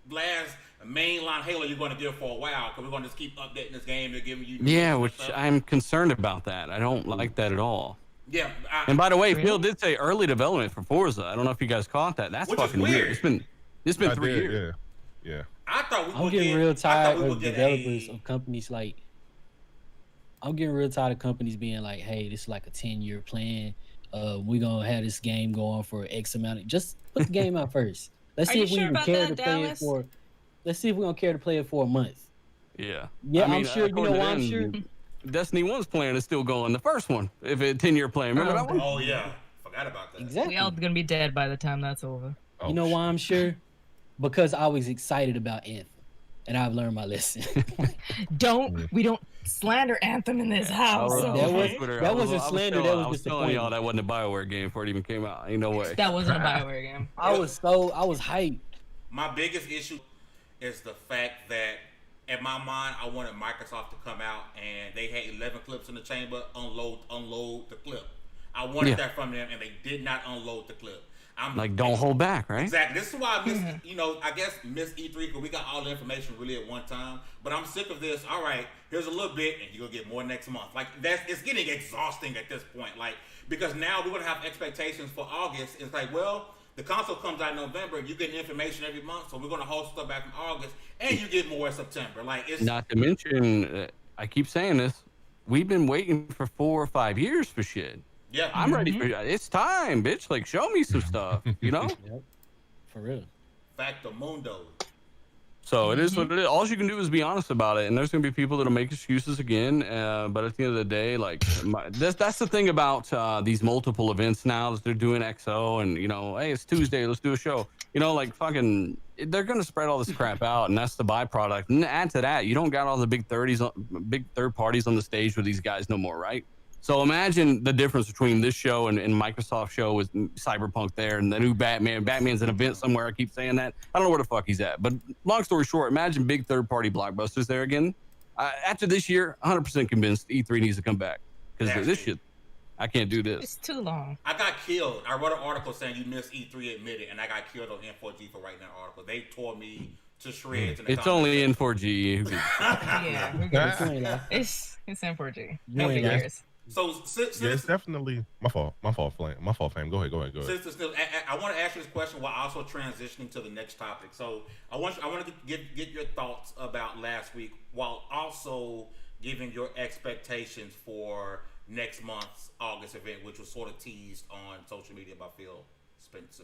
last mainline Halo you're going to get for a while, because we're going to just keep updating this game and giving you. Yeah, which stuff. I'm concerned about that. I don't like that at all. Yeah. And by the way, Phil did say early development for Forza. I don't know if you guys caught that. That's Which is fucking weird. It's been I 3 did, years. Yeah. I thought we I'm would getting get, real I tired thought we of would get developers of companies like. I'm getting real tired of companies being like, "Hey, this is like a 10-year plan. We're gonna have this game going for X amount. Just put the game out first. Let's Are see you if we sure even about care that, to play it Dallas? for. Let's see if we're gonna care to play it for a month. Yeah. Yeah, I mean, I'm sure. You know according to why I'm them, sure. Destiny 1's plan is still going. The first one, if it's a 10-year plan. Remember that one? Oh yeah, forgot about that. Exactly. We all gonna be dead by the time that's over. You know why I'm sure? Because I was excited about Anthem, and I've learned my lesson. We don't slander Anthem in this house. Oh, That was- on Twitter. that I wasn't slander, that was I was telling y'all disappointment. that wasn't a BioWare game before it even came out. Ain't no way. That wasn't a BioWare game. I was hyped. My biggest issue is the fact that, in my mind, I wanted Microsoft to come out and they had 11 clips in the chamber, unload the clip. I wanted that from them, and they did not unload the clip. I'm Like, don't hold back, right? Exactly. This is why I miss, I guess miss E3, because we got all the information really at one time. But I'm sick of this. All right, here's a little bit, and you're gonna get more next month. Like, it's getting exhausting at this point. Like, because now we're gonna have expectations for August. It's like, well, the console comes out in November. You get information every month, so we're gonna hold stuff back from August, and you get more in September. Like, it's Not to mention, I keep saying this, we've been waiting for 4 or 5 years for shit. yeah. I'm ready for it's time, bitch. Like, show me some stuff, you know? Yep. For real. Factamundo. So it is what it is. All you can do is be honest about it. And there's going to be people that'll make excuses again. But at the end of the day, like that's the thing about these multiple events now that they're doing XO and, hey, it's Tuesday, let's do a show. Like fucking, they're going to spread all this crap out, and that's the byproduct. And add to that, you don't got all the big third parties on the stage with these guys no more, right? So imagine the difference between this show and Microsoft show with Cyberpunk there and the new Batman. Batman's an event somewhere. I keep saying that. I don't know where the fuck he's at. But long story short, imagine big third-party blockbusters there again. After this year, 100% convinced E3 needs to come back. Because this shit, I can't do this. It's too long. I got killed. I wrote an article saying you missed E3 admitted, and I got killed on N4G for writing that article. They tore me to shreds. It's only N4G. Yeah, it's N4G. Nobody cares. So it's definitely my fault. My fault, Flame. Go ahead. I want to ask you this question while also transitioning to the next topic. So I want to get your thoughts about last week, while also giving your expectations for next month's August event, which was sort of teased on social media by Phil Spencer.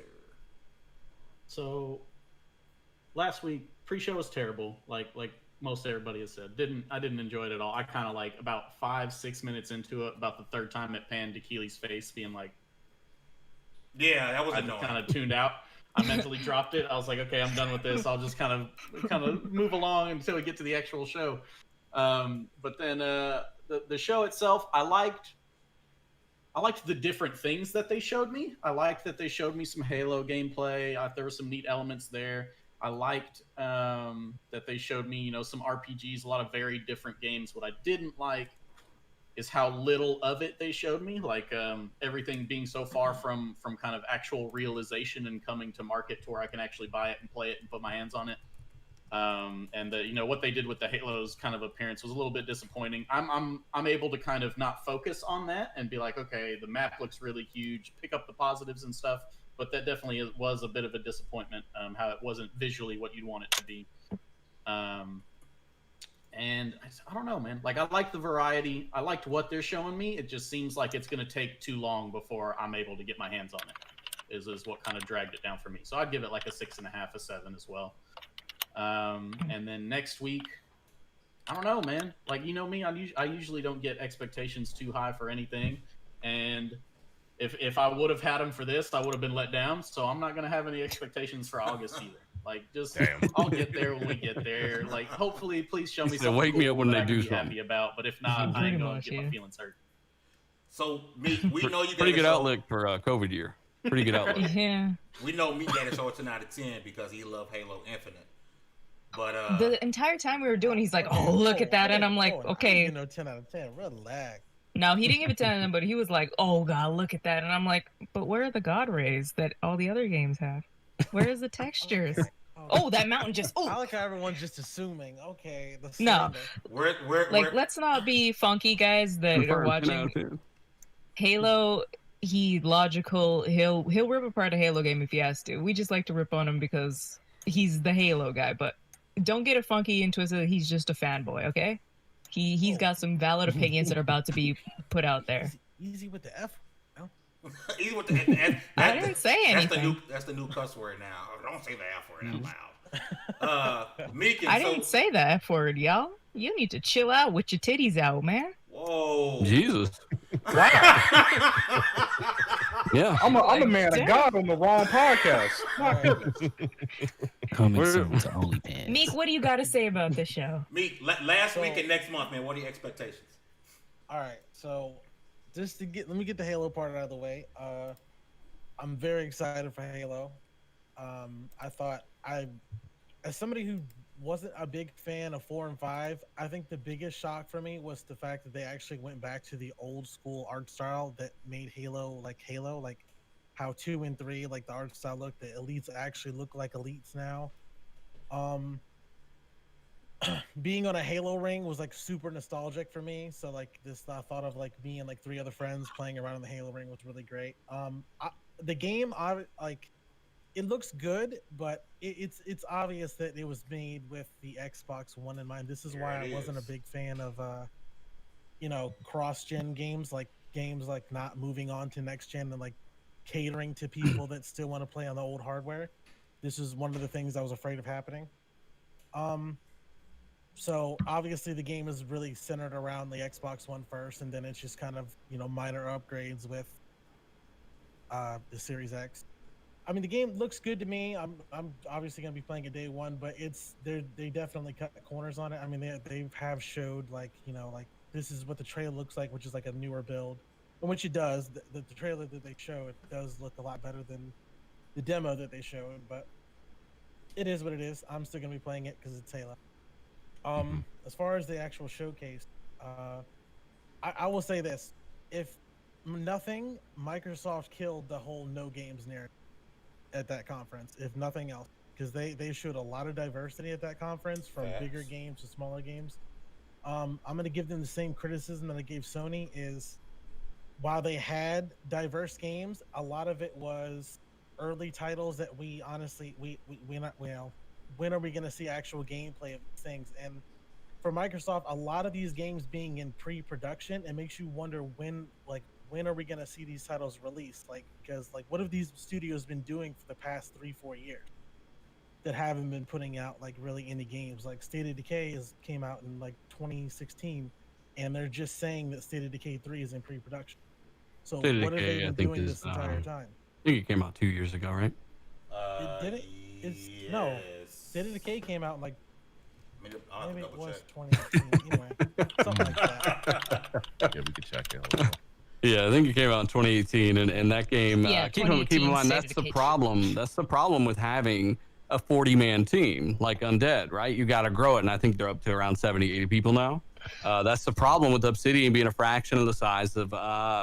So last week pre-show was terrible. Like most everybody has said. I didn't enjoy it at all. I kind of like about 5-6 minutes into it, about the third time it panned to Keely's face being like, yeah, that was annoying. I kind of tuned out. I mentally dropped it. I was like, okay, I'm done with this. I'll just kind of move along until we get to the actual show. But then the show itself, I liked the different things that they showed me. I liked that they showed me some Halo gameplay. There were some neat elements there. I liked that they showed me, some RPGs, a lot of very different games. What I didn't like is how little of it they showed me, like everything being so far from kind of actual realization and coming to market to where I can actually buy it and play it and put my hands on it. And what they did with the Halo's kind of appearance was a little bit disappointing. I'm able to kind of not focus on that and be like, okay, the map looks really huge, pick up the positives and stuff. But that definitely was a bit of a disappointment, how it wasn't visually what you'd want it to be. And I don't know, man. Like, I like the variety. I liked what they're showing me. It just seems like it's going to take too long before I'm able to get my hands on it, is what kind of dragged it down for me. So I'd give it like a 6.5, a 7 as well. And then next week, I don't know, man. Like, me, I usually don't get expectations too high for anything. And if I would have had them for this, I would have been let down. So I'm not going to have any expectations for August either. Like, just I'll get there when we get there. Like, hopefully, please show me something wake me up when they do something. Happy about, but if not, I ain't going to get my feelings hurt. So we know you pretty good outlook for COVID year. Pretty good outlook. Yeah. We know me gave a show a 10 out of 10 because he loved Halo Infinite. But the entire time we were doing, he's like, "Oh, look at that," and I'm like, "Okay." 10 out of 10. Relax. No, he didn't give it 10 out of 10, but he was like, "Oh God, look at that," and I'm like, "But where are the God rays that all the other games have? Where is the textures?" Oh, that mountain just. Oh, I like how everyone's just assuming. Okay, no, we're let's not be funky, guys that are watching Halo. He's logical. He'll rip apart a Halo game if he has to. We just like to rip on him because he's the Halo guy, but. Don't get it funky and twisted. He's just a fanboy, okay? He's got some valid opinions that are about to be put out there. Easy with the F. No? Easy with the F. I didn't say anything. That's the new cuss word now. Don't say the F word out loud. Meek, I didn't say the F word, y'all. You need to chill out with your titties out, man. Whoa. Jesus. Wow. Yeah. I'm a man of God on the wrong podcast. My goodness. Coming soon to OnlyFans. Meek, what do you got to say about this show? Meek, last week and next month, man, what are your expectations? All right, so just to let me get the Halo part out of the way. I'm very excited for Halo. I thought as somebody who wasn't a big fan of 4 and 5, I think the biggest shock for me was the fact that they actually went back to the old school art style that made Halo, like how 2 and 3, like the art style look, the elites actually look like elites now. Being on a Halo ring was like super nostalgic for me. So like this thought of like me and like 3 other friends playing around in the Halo ring was really great. The game, it looks good, but it's obvious that it was made with the Xbox One in mind. This is why I wasn't a big fan of cross-gen games like not moving on to next gen and like catering to people that still want to play on the old hardware. This is one of the things I was afraid of happening. So obviously the game is really centered around the Xbox One first, and then it's just kind of minor upgrades with the Series X. I mean, the game looks good to me. I'm obviously gonna be playing it day one, but they definitely cut corners on it. I mean, they have showed like this is what the trailer looks like, which is like a newer build, and which it does. The trailer that they show, it does look a lot better than the demo that they showed, but it is what it is. I'm still gonna be playing it because it's Halo. As far as the actual showcase, I will say this: if nothing, Microsoft killed the whole no games narrative at that conference, if nothing else, because they showed a lot of diversity at that conference, from bigger games to smaller games. I'm going to give them the same criticism that I gave Sony, is while they had diverse games, a lot of it was early titles that we honestly we're not, well, when are we going to see actual gameplay of these things? And for Microsoft, a lot of these games being in pre-production, it makes you wonder when are we going to see these titles released? Because what have these studios been doing for the past 3-4 years that haven't been putting out really indie games? Like State of Decay came out in 2016, and they're just saying that State of Decay 3 is in pre-production. So State of what have Decay, they been doing this entire time? I think it came out 2 years ago, right? Did it? Yes. No. State of Decay came out Maybe it was 2018. Anyway, something like that. Yeah, we could check it. Yeah, I think it came out in 2018, and that game. Yeah, keep in mind, that's the problem. That's the problem with having a 40-man team like Undead, right? You got to grow it, and I think they're up to around 70, 80 people now. That's the problem with Obsidian being a fraction of the size of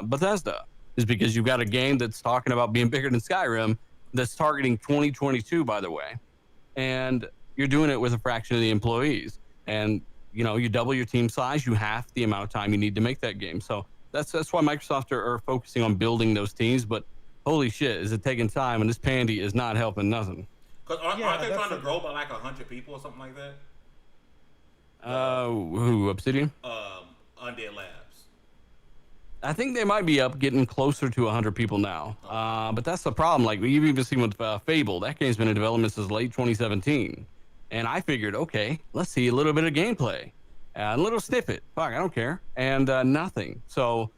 Bethesda, is because you've got a game that's talking about being bigger than Skyrim, that's targeting 2022, by the way, and you're doing it with a fraction of the employees. And you double your team size, you half the amount of time you need to make that game. So that's why Microsoft are focusing on building those teams. But holy shit, is it taking time? And this pandy is not helping nothing. Because aren't they trying to grow by 100 people or something like that? Who, Obsidian? Undead Labs. I think they might be up getting closer to 100 people now. But that's the problem. You've even seen with Fable, that game's been in development since late 2017. And I figured, okay, let's see a little bit of gameplay. A little snippet. Fuck, I don't care. And nothing. So,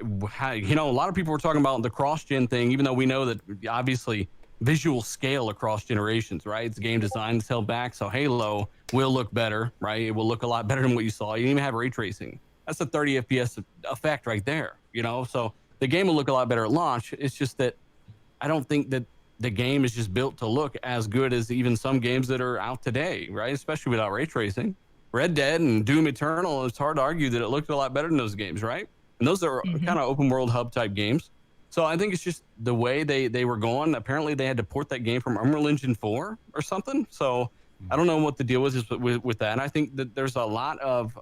a lot of people were talking about the cross-gen thing, even though we know that obviously visual scale across generations, right? It's game design that's held back. So Halo will look better, right? It will look a lot better than what you saw. You didn't even have ray tracing. That's a 30 FPS effect right there, So the game will look a lot better at launch. It's just that I don't think that the game is just built to look as good as even some games that are out today, right? Especially without ray tracing. Red Dead and Doom Eternal, it's hard to argue that it looked a lot better than those games, right? And those are kind of open world hub type games. So I think it's just the way they were going. Apparently they had to port that game from Unreal Engine 4 or something. So I don't know what the deal was with that. And I think that there's a lot of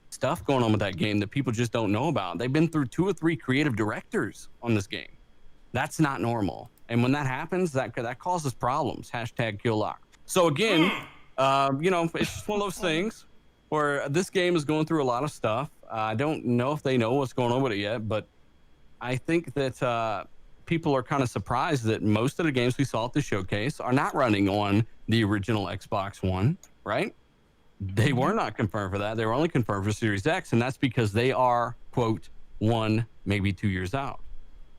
stuff going on with that game that people just don't know about. They've been through 2 or 3 creative directors on this game. That's not normal. And when that happens, that causes problems. #KillLock. So again, it's just one of those things where this game is going through a lot of stuff. I don't know if they know what's going on with it yet, but I think that people are kind of surprised that most of the games we saw at the showcase are not running on the original Xbox One, right? They were not confirmed for that. They were only confirmed for Series X, and that's because they are, quote, 1, maybe 2 years out,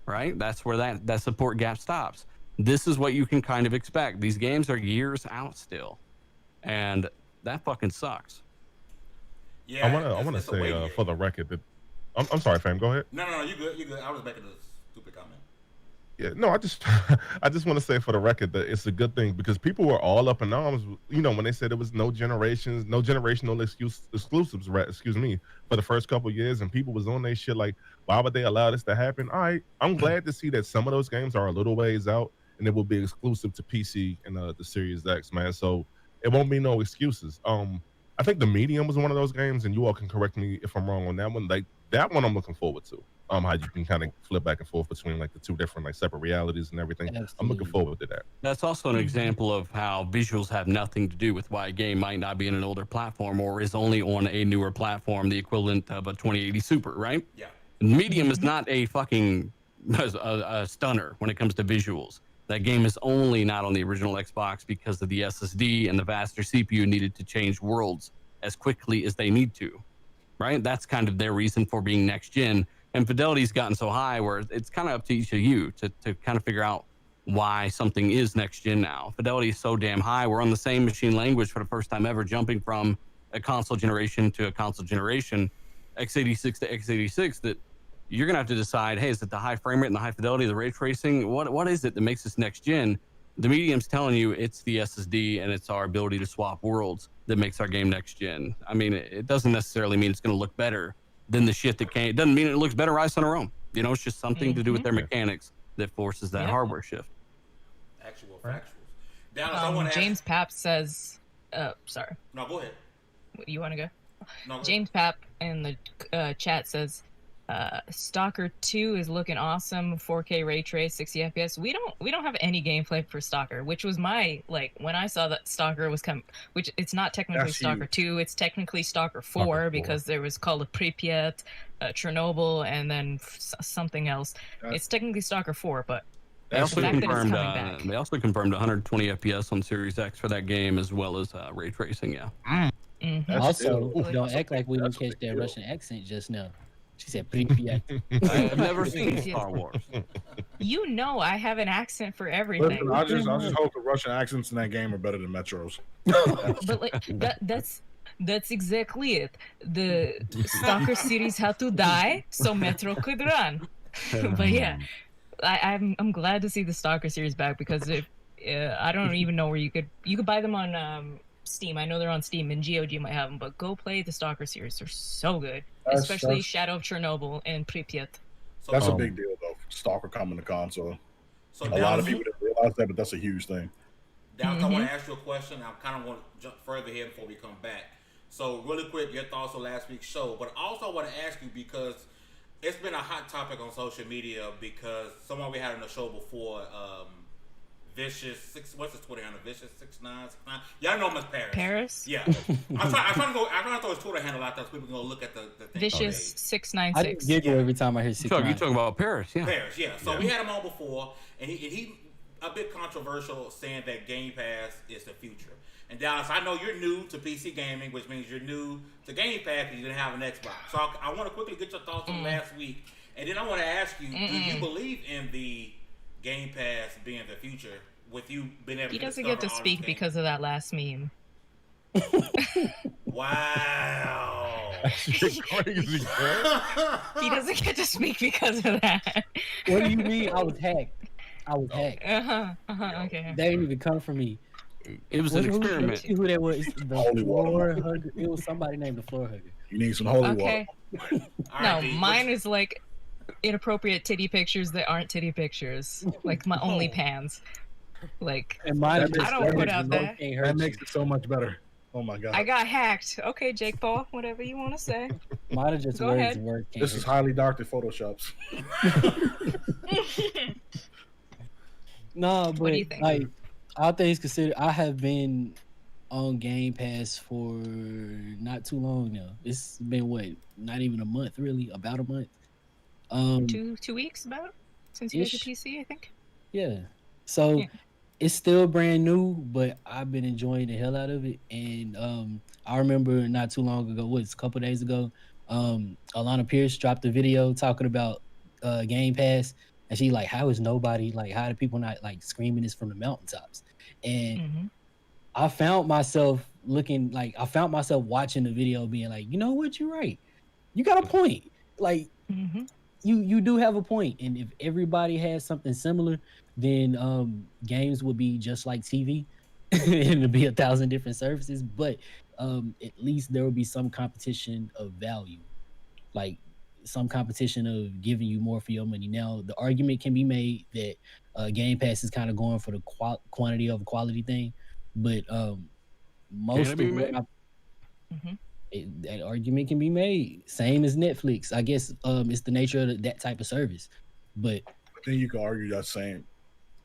right? That's where that support gap stops. This is what you can kind of expect. These games are years out still, and that fucking sucks. Yeah, I want to say for the record that I'm sorry, fam. Go ahead. No, you good. I was making a stupid comment. Yeah, no, I just want to say for the record that it's a good thing, because people were all up in arms, when they said there was no generational exclusives, for the first couple of years, and people was on their shit like, why would they allow this to happen? All right, I'm glad to see that some of those games are a little ways out, and it will be exclusive to PC and the Series X, man. So it won't be no excuses. I think The Medium was one of those games, and you all can correct me if I'm wrong on that one. That one I'm looking forward to. How you can kind of flip back and forth between the 2 different separate realities and everything. Absolutely. I'm looking forward to that. That's also an example of how visuals have nothing to do with why a game might not be in an older platform or is only on a newer platform, the equivalent of a 2080 Super, right? Yeah. Medium is not a fucking a stunner when it comes to visuals. That game is only not on the original Xbox because of the SSD and the faster CPU needed to change worlds as quickly as they need to, right? That's kind of their reason for being next gen. And fidelity's gotten so high where it's kind of up to each of you to kind of figure out why something is next gen now. Fidelity is so damn high. We're on the same machine language for the first time ever, jumping from a console generation to a console generation, x86 to x86, that you're going to have to decide, hey, is it the high frame rate and the high fidelity, the ray tracing? What is it that makes this next gen? The medium's telling you it's the SSD and it's our ability to swap worlds that makes our game next gen. I mean, it doesn't necessarily mean it's going to look better than the shit that came. It doesn't mean it looks better Rise on our own. You know, it's just something to do with their mechanics that forces that hardware shift. Actual factuals. Dallas, I want to James Papp says, sorry. No, go ahead. You want to go? No, James Papp in the chat says, Stalker 2 is looking awesome, 4K ray trace, 60 FPS. We don't have any gameplay for Stalker, which was my, like, when I saw that Stalker was coming, which it's not technically Stalker 2, it's technically Stalker 4 because there was called Pripyat, Chernobyl, and then something else. It's technically Stalker 4, but they the also fact that it's confirmed coming back. they also confirmed 120 FPS on Series X for that game, as well as ray tracing. Also, don't act like we didn't catch that Russian accent just now. She said Pripyat. I've never seen Star Wars. You know I have an accent for everything. Listen, I just hope the Russian accents in that game are better than Metro's. But like that's exactly it. The Stalker series had to die so Metro could run. But yeah, I'm glad to see the Stalker series back because if I don't even know where you could buy them on Steam. I know they're on Steam and GOG might have them, but go play the Stalker series. They're so good, especially Shadow of Chernobyl and Pripyat. So, that's a big deal though. Stalker coming to console. So a lot of people didn't realize that, but that's a huge thing. Dallas, I want to ask you a question. I kind of want to jump further here before we come back. So really quick, your thoughts on last week's show, but also I want to ask you because it's been a hot topic on social media because someone we had on the show before, Vicious what's his Twitter handle? Vicious 6969. Y'all know him as Paris. Paris? Yeah. I'm trying to throw his Twitter handle out there so people can go look at the thing. Vicious 696. I giggle every time I hear 696. You talking about Paris? Yeah. Paris, yeah. So we had him on before, and he a bit controversial, saying that Game Pass is the future. And Dallas, I know you're new to PC gaming, which means you're new to Game Pass because you didn't have an Xbox. So I want to quickly get your thoughts on last week, and then I want to ask you: do you believe in the Game Pass being the future? With you being able he to doesn't get to speak because of that last meme. Wow. Crazy, He doesn't get to speak because of that. What do you mean? I was hacked. Okay. They didn't even come for me. It was an experiment. Who that was? The Holy floor water. hugger. It was somebody named the floor hugger. You need some holy Okay. water. No, mine is like inappropriate titty pictures that aren't titty pictures, like my OnlyPans. Like, And mine I don't put out that. That makes it so much better. Oh my god. I got hacked. Okay, Jake Paul, whatever you want to say. Mine are just Go words ahead. and words. This is highly doctored photoshops. No, but What do you think? like all things considered, I have been on Game Pass for not too long now. It's been what, not even a month, really, about a month. 2 weeks about since you had your Ish. PC, I think. Yeah. So Yeah. it's still brand new, but I've been enjoying the hell out of it. And I remember not too long ago, a couple days ago, Alana Pierce dropped a video talking about Game Pass, and she like, how is nobody like, how do people not like screaming this from the mountaintops? And I found myself watching the video, being like, you know what, you're right, you got a point. Like, you do have a point, and if everybody has something similar, then games would be just like TV, and it'd be 1,000 different services. But at least there will be some competition of value, like some competition of giving you more for your money. Now, the argument can be made that Game Pass is kind of going for the quantity of a quality thing, but most of what that argument can be made. Same as Netflix, I guess. It's the nature of that type of service, but Then you can argue that same.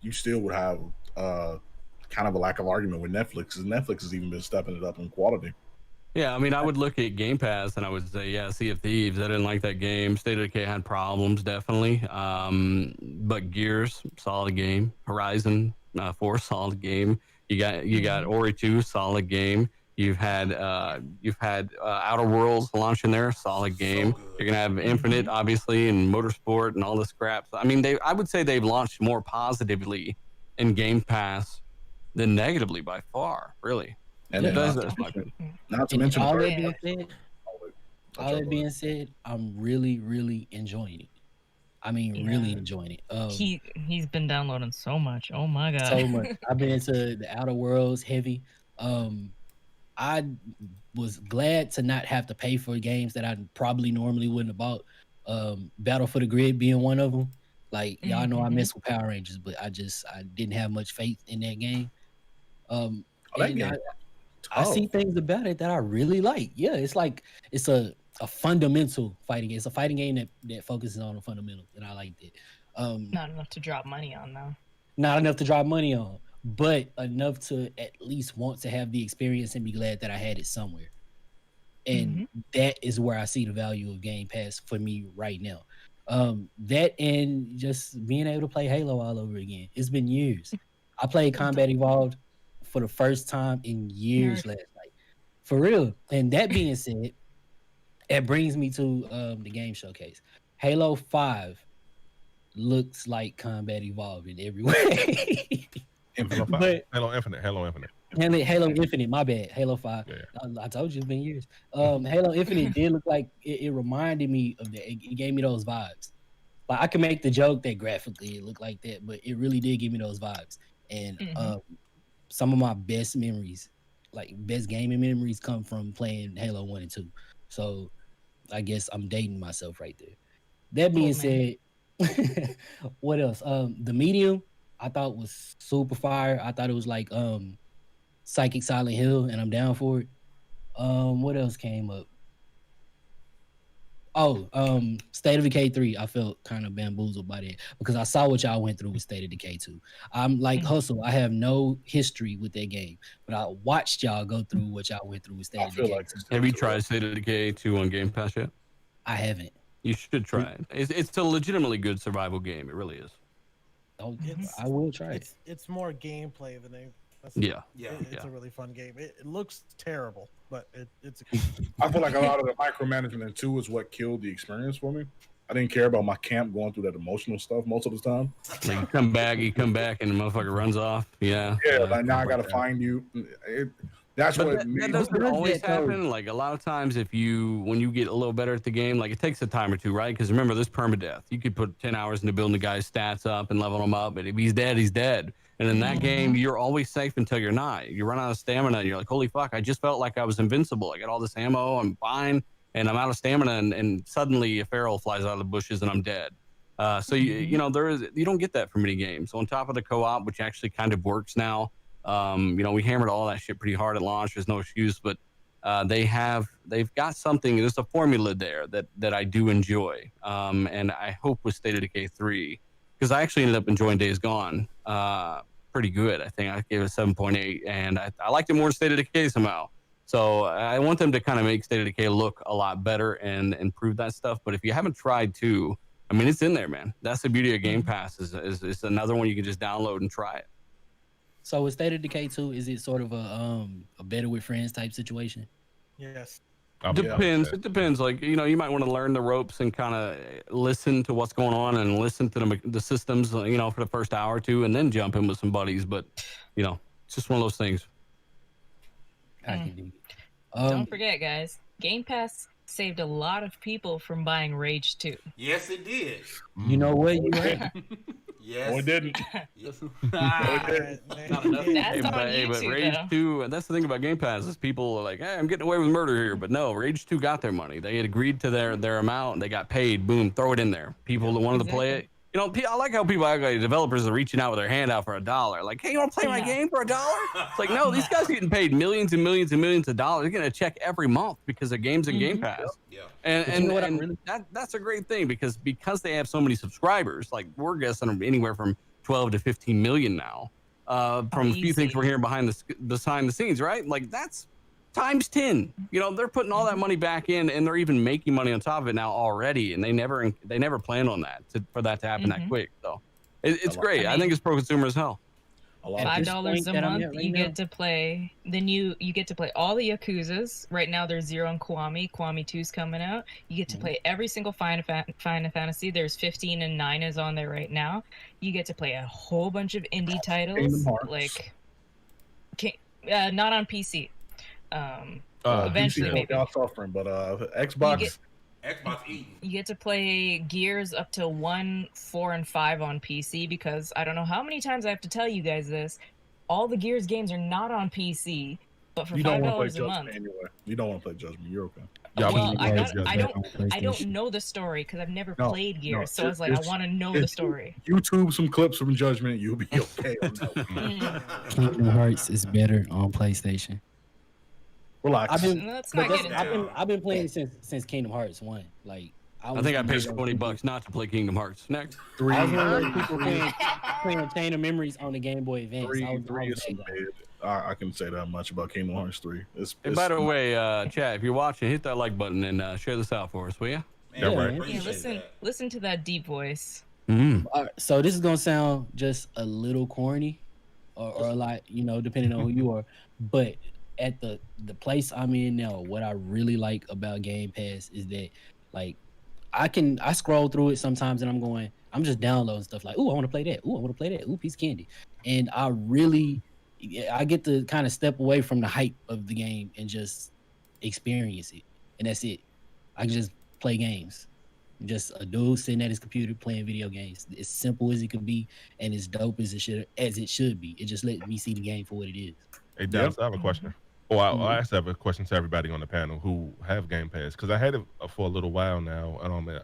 You still would have kind of a lack of argument with Netflix, because Netflix has even been stepping it up in quality. Yeah, I mean, I would look at Game Pass and I would say, yeah, Sea of Thieves. I didn't like that game. State of Decay had problems, definitely. But Gears, solid game. Horizon 4, solid game. You got Ori 2, solid game. You've had Outer Worlds launching there, solid game. good. You're gonna have Infinite, obviously, and Motorsport and all this crap. So, I mean, I would say they've launched more positively in Game Pass than negatively by far, really. And Yeah, then That's my opinion. not to And mention, all the that being said, all that third- being said, I'm really, really enjoying it. I mean, really Yeah. enjoying it. He's been downloading so much. Oh my god. So much. I've been into the Outer Worlds heavy. I was glad to not have to pay for games that I probably normally wouldn't have bought. Battle for the Grid being one of them. Like y'all know, I mess with Power Rangers, but I didn't have much faith in that game. that And game. I see things about it that I really like. Yeah, it's a fundamental fighting game. It's a fighting game that focuses on the fundamentals, and I liked it. Not enough to drop money on though. Not enough to drop money on, but enough to at least want to have the experience and be glad that I had it somewhere. And that is where I see the value of Game Pass for me right now. That and just being able to play Halo all over again. It's been years. I played Combat Evolved for the first time in years last night. For real. And that being said, it brings me to the game showcase. Halo 5 looks like Combat Evolved in every way. Halo 5. But- Halo Infinite. Halo Infinite, my bad. Halo 5. Yeah. I told you it's been years. Halo Infinite did look like it reminded me of that. It gave me those vibes. Like I can make the joke that graphically it looked like that, but it really did give me those vibes. And some of my best memories, like best gaming memories, come from playing Halo 1 and 2. So I guess I'm dating myself right there. That being said, what else? The Medium I thought was super fire. I thought it was like Psychic Silent Hill, and I'm down for it. What else came up? State of Decay 3. I felt kind of bamboozled by that because I saw what y'all went through with State of Decay 2. I'm like Hustle. I have no history with that game, but I watched y'all go through what y'all went through with State I of feel Decay like 2. Have you tried State of Decay 2 on Game Pass yet? I haven't. You should try it. It's a legitimately good survival game. It really is. Oh, It's- I will try it. It's more gameplay than anything. Yeah. It's a really fun game. It looks terrible, but it's. I feel like a lot of the micromanagement in 2 is what killed the experience for me. I didn't care about my camp going through that emotional stuff most of the time. Like you come back, and the motherfucker runs off. Yeah. Yeah, like now I stuff gotta that. find you. That's But what that doesn't always happen. Like a lot of times, when you get a little better at the game, like it takes a time or two, right? Because remember, this permadeath. You could put 10 hours into building the guy's stats up and level him up, but if he's dead, he's dead. And in that game, you're always safe until you're not. You run out of stamina, and you're like, "Holy fuck! I just felt like I was invincible. I got all this ammo. I'm fine, and I'm out of stamina." And suddenly, a feral flies out of the bushes, and I'm dead. So you don't get that from many games. So on top of the co-op, which actually kind of works now. We hammered all that shit pretty hard at launch. There's no excuse, but they've got something. There's a formula there that I do enjoy, and I hope with State of Decay 3, because I actually ended up enjoying Days Gone pretty good. I think I gave it a 7.8, and I liked it more than State of Decay somehow. So I want them to kind of make State of Decay look a lot better and improve that stuff. But if you haven't tried 2, I mean, it's in there, man. That's the beauty of Game Pass. Is another one you can just download and try it. So with State of Decay 2, is it sort of a better with friends type situation? Yes. Depends. It depends. Like, you might want to learn the ropes and kind of listen to what's going on and listen to the systems, for the first hour or two, and then jump in with some buddies. But, it's just one of those things. I can dig it. Don't forget, guys. Game Pass saved a lot of people from buying Rage 2. Yes, it did. You know what? You right. Yes. No, it didn't. Yes. That's on But YouTube, Rage though. 2, and that's the thing about Game Pass is people are like, hey, I'm getting away with murder here. But no, Rage 2 got their money. They had agreed to their amount. They got paid. Boom, throw it in there. People that wanted to play it. I like how people act like developers are reaching out with their hand out for $1. Like, hey, you want to play my game for $1? It's like, no, these guys are getting paid millions and millions and millions of dollars. They're getting a check every month because their game's in Game Pass. Yeah. And that's a great thing because they have so many subscribers. Like we're guessing anywhere from 12 to 15 million now. From a few things we're hearing behind the scenes, right? Like that's times 10. You know, they're putting all that money back in, and they're even making money on top of it now already. And they never plan on that for that to happen that quick. So it's great. I think it's pro consumer as hell. $5 a month, you get to play. Then you get to play all the Yakuzas. Right now, there's 0 on Kiwami. Kiwami 2's coming out. You get to play every single Final Fantasy. There's 15 and 9 is on there right now. You get to play a whole bunch of indie titles, like not on PC. Eventually, PC maybe. Suffering, but Xbox. Xbox eating. You get to play Gears up to 1, 4, and 5 on PC because I don't know how many times I have to tell you guys this. All the Gears games are not on PC, but for $5 a month. Anyway. You don't want to play Judgment. You're okay. Yeah, well, I don't know the story because I've never played Gears, so I was like, I want to know the story. YouTube some clips from Judgment, you'll be okay on that one. Kingdom Hearts is better on PlayStation. Relax. I've been playing since Kingdom Hearts 1. Like I think I paid $20 not to play Kingdom Hearts. Next. I was one of those people playing Chain of Memories on the Game Boy Advance. Three is I can say that much about Kingdom Hearts 3. And by the way, Chad, if you're watching, hit that like button and share this out for us, will you? Listen to that deep voice. Mm-hmm. All right, so this is gonna sound just a little corny, or a lot, depending on who you are. But at the place I'm in now, what I really like about Game Pass is that, like, I scroll through it sometimes and I'm just downloading stuff like, ooh, I want to play that. Ooh, I want to play that. Ooh, piece of candy. And I get to kind of step away from the hype of the game and just experience it. And that's it. I can just play games. Just a dude sitting at his computer playing video games. As simple as it could be and as dope as it should be. It just let me see the game for what it is. Hey, Dallas, I have a question. I actually have a question to everybody on the panel who have Game Pass, because I had it for a little while now.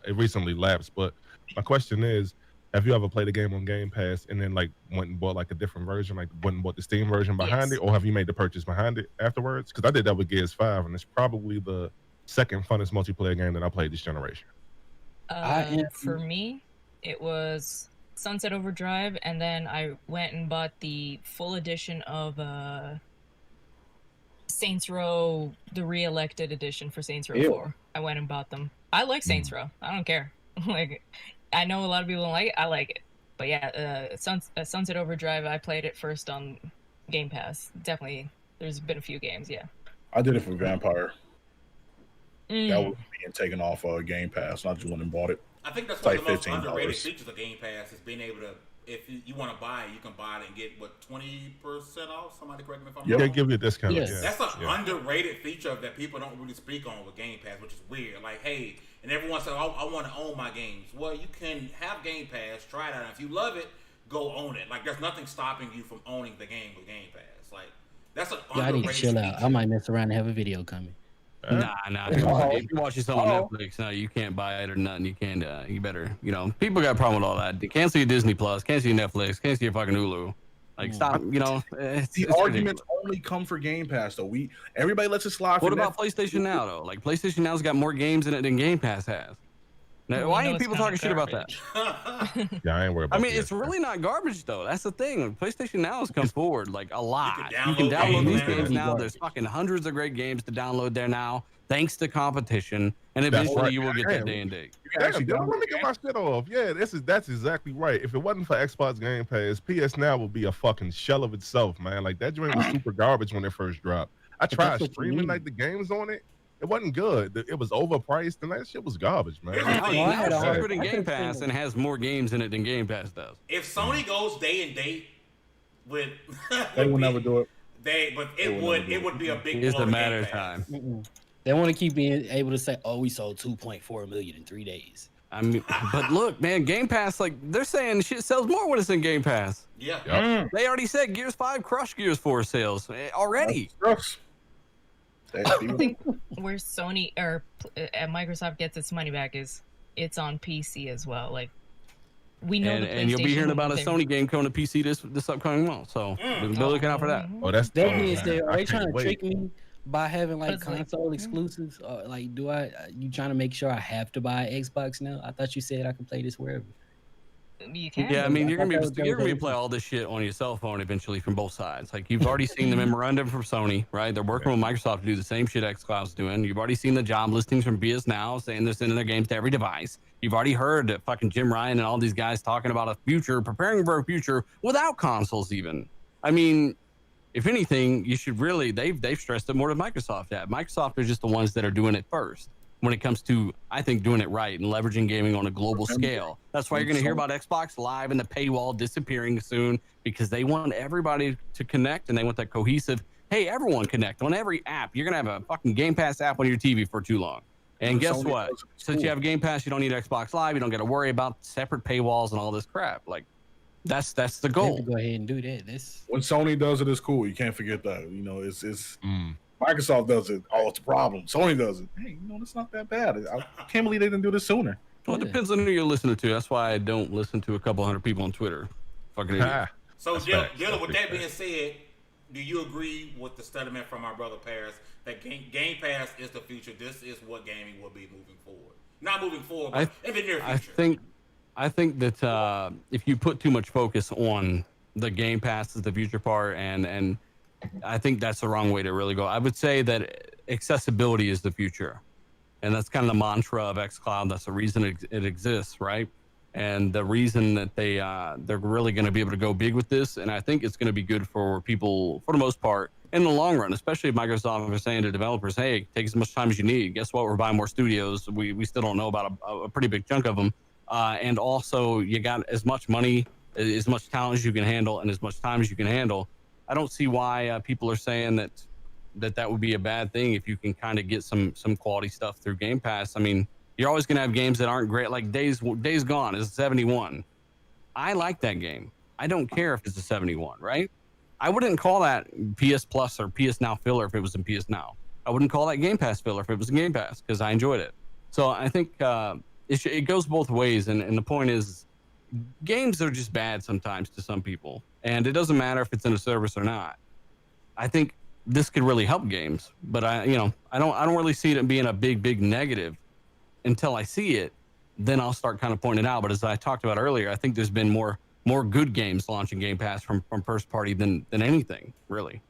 It recently lapsed, but my question is, have you ever played a game on Game Pass and then went and bought a different version, went and bought the Steam version behind it, or have you made the purchase behind it afterwards? Because I did that with Gears 5, and it's probably the second funnest multiplayer game that I played this generation. For me, it was Sunset Overdrive, and then I went and bought the full edition of Saints Row, the re-elected edition for Saints Row 4. I went and bought them. I like Saints Row. I don't care. I know a lot of people don't like it. I like it. But yeah, Sunset Overdrive, I played it first on Game Pass. Definitely, there's been a few games, yeah. I did it for Vampire. That was being taken off Game Pass. I just went and bought it. I think that's one of the most underrated features of Game Pass is being able to, if you want to buy it, you can buy it and get 20% off. Somebody correct me if I'm wrong. Yeah, give you a discount. Yes. That's an underrated feature that people don't really speak on with Game Pass, which is weird. Like, hey, and everyone says, I want to own my games. Well, you can have Game Pass, try it out. If you love it, go own it. Like, there's nothing stopping you from owning the game with Game Pass. Like, that's an underrated I need to chill out. feature. I might mess around and have a video coming. Nah. If you're watching something on Netflix, no, you can't buy it or nothing. You can't. You better. People got a problem with all that. They can't see your Disney Plus, can't see your Netflix, can't see your fucking Hulu. Like, stop. The arguments only come for Game Pass, though. Everybody lets it slide. What about PlayStation Now, though? Like, PlayStation Now's got more games in it than Game Pass has. Now, why ain't people talking shit about that? Yeah, I ain't worried about that. It's really not garbage, though. That's the thing. PlayStation Now has come forward a lot. You can download download these games games now. There's fucking hundreds of great games to download there now, thanks to competition. And eventually you will get that day and date. Let me get my shit off. Yeah, that's exactly right. If it wasn't for Xbox Game Pass, PS Now would be a fucking shell of itself, man. Like, that joint was super garbage when it first dropped. I tried streaming the games on it. It wasn't good. It was overpriced, and that shit was garbage, man. It's cheaper than Game Pass and has more games in it than Game Pass does. If Sony goes day and date with, they will never do it. It would be a big. It's a matter of time. They want to keep being able to say, "Oh, we sold 2.4 million in 3 days." I mean, but look, man, Game Pass, they're saying shit sells more when it's in Game Pass. Yeah. Yep. They already said Gears 5 crushed Gears 4 sales already. I think where Sony or Microsoft gets its money back is it's on PC as well. Like, we know, and you'll be hearing about a Sony game coming to PC this upcoming month. So be looking out for that. Oh, that's that means are they trying to trick me by having console exclusives? You trying to make sure I have to buy Xbox now? I thought you said I can play this wherever. You can. Yeah, I mean, you're gonna I be thought that you're was gonna be play all this shit on your cell phone eventually from both sides. Like you've already seen the memorandum from Sony, right? They're working with Microsoft to do the same shit xCloud's doing. You've already seen the job listings from PS Now saying they're sending their games to every device. You've already heard that fucking Jim Ryan and all these guys talking about a future, preparing for a future without consoles even. I mean, if anything, you should really they've stressed it more than Microsoft have. Microsoft are just the ones that are doing it first when it comes to, I think, doing it right and leveraging gaming on a global scale. That's why you're going to hear about Xbox Live and the paywall disappearing soon, because they want everybody to connect and they want that cohesive, hey, everyone connect on every app. You're going to have a fucking Game Pass app on your TV for too long. And guess what? Since you have Game Pass, you don't need Xbox Live. You don't got to worry about separate paywalls and all this crap. Like, that's the They have goal. to go ahead and do that. That's When Sony does it, it's cool. You can't forget that. You know, it's Microsoft does it. Oh, it's a problem. Sony does it. Hey, you know, it's not that bad. I can't believe they didn't do this sooner. Well, it depends on who you're listening to. That's why I don't listen to a couple hundred people on Twitter. Fucking idiot. So, Dylan, with that being said, do you agree with the statement from our brother Paris that Game Pass is the future? This is what gaming will be moving forward. Not moving forward, but in the near future. I think that if you put too much focus on the Game Pass as the future part, and I think that's the wrong way to really go. I would say that accessibility is the future, and that's kind of the mantra of xCloud. That's the reason it exists, right? And the reason that they're really going to be able to go big with this, and I think it's going to be good for people for the most part in the long run, especially if Microsoft is saying to developers, hey, take as much time as you need. Guess what? We're buying more studios. We still don't know about a pretty big chunk of them. And also, you got as much money, as much talent as you can handle, and as much time as you can handle. I don't see why people are saying that would be a bad thing if you can kind of get some quality stuff through Game Pass. I mean, you're always going to have games that aren't great. Like Days Gone is 71. I like that game. I don't care if it's a 71, right? I wouldn't call that PS Plus or PS Now filler if it was in PS Now. I wouldn't call that Game Pass filler if it was in Game Pass, because I enjoyed it. So I think it goes both ways, and the point is, games are just bad sometimes to some people, and it doesn't matter if it's in a service or not. I think this could really help games, but I don't really see it being a big negative until I see it. Then I'll start kind of pointing it out. But as I talked about earlier, I think there's been more good games launching Game Pass from first party than anything really.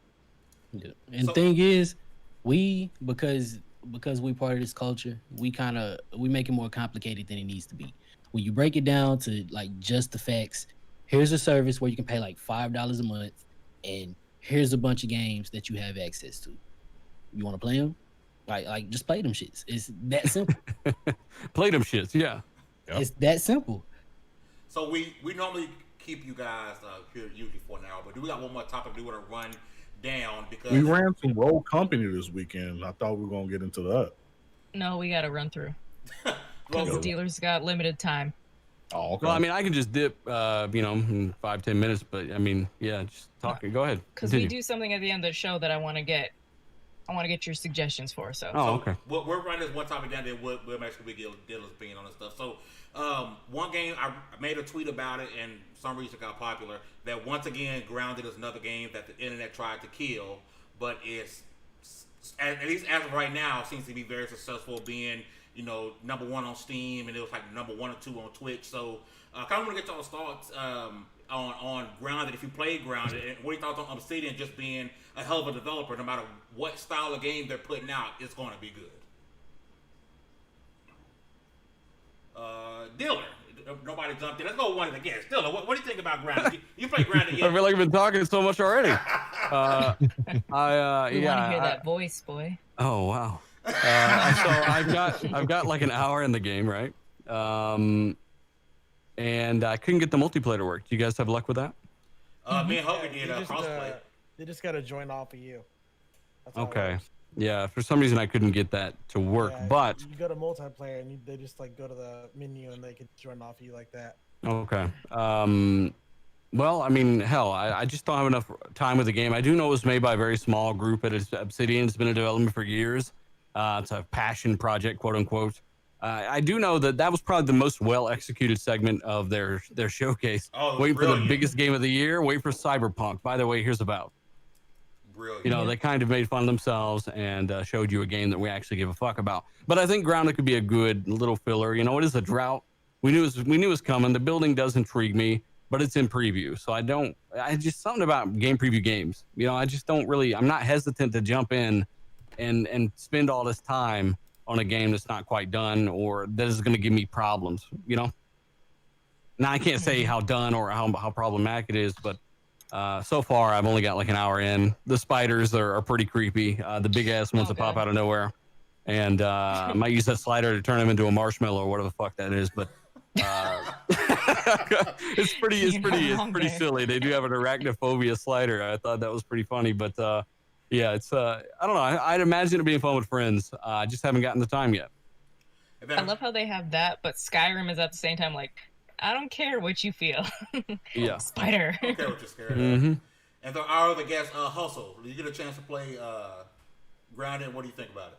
Yeah. And the thing is, because we part of this culture, we make it more complicated than it needs to be. When you break it down to like just the facts, here's a service where you can pay like $5 a month, and here's a bunch of games that you have access to. You want to play them? Like just play them shits. It's that simple. Play them shits, yeah. Yep. It's that simple. So we normally keep you guys here usually for an hour, but do we got one more topic we want to run down? Because we ran some Rogue Company this weekend. I thought we were gonna get into that. No, we got to run through. Because the dealers got limited time. Oh, okay. Well, I mean, I can just dip, in 5-10 minutes, but I mean, yeah, just talk. Go ahead. Because we do something at the end of the show that I want to get your suggestions for. So. Oh, okay. We're running this one topic down, then we'll make sure we get Dylan's opinion on this stuff. So, one game, I made a tweet about it, and for some reason it got popular, that once again, Grounded is another game that the internet tried to kill, but it's, at least as of right now, seems to be very successful, being, number 1 on Steam, and it was like number 1 or 2 on Twitch. So, I kind of want to get y'all's thoughts on Grounded, if you played Grounded, and what are your thoughts on Obsidian just being a hell of a developer? No matter what style of game they're putting out, it's going to be good. Diller, nobody jumped in. Let's go one against. Diller, what do you think about Grounded? You play Grounded yet? I feel like I've been talking so much already. We want to hear that voice, boy. Oh wow. So I've got like an hour in the game, right? And I couldn't get the multiplayer to work. Do you guys have luck with that? Me and Hogan did crossplay. They just got to join off of you. That's okay. Yeah, for some reason I couldn't get that to work, but you go to multiplayer and they just like go to the menu and they can join off of you like that. Okay. Well, I mean, hell, I just don't have enough time with the game. I do know it was made by a very small group at Obsidian. It's been in development for years. It's a passion project, quote unquote. I do know that was probably the most well-executed segment of their showcase. Oh, waiting brilliant. for the biggest game of the year. Wait for Cyberpunk. By the way, here's about. Brilliant. They kind of made fun of themselves and showed you a game that we actually give a fuck about. But I think Grounded could be a good little filler. It is a drought. we knew it was coming. The building does intrigue me, but it's in preview, so I just something about game preview games. You know, I just don't really. I'm not hesitant to jump in and spend all this time on a game that's not quite done or that is going to give me problems. You know. Now I can't say how done or how problematic it is, but so far I've only got like an hour in. The spiders are pretty creepy. The big ass ones that pop out of nowhere, and I might use that slider to turn them into a marshmallow or whatever the fuck that is. But it's pretty silly. They do have an arachnophobia slider. I thought that was pretty funny, but yeah, it's I don't know. I'd imagine it being fun with friends. I just haven't gotten the time yet. I love how they have that, but Skyrim is at the same time like, I don't care what you feel. Yeah. Spider. I don't care what you're scared of. And our other guest, Hustle, did you get a chance to play Grounded? What do you think about it?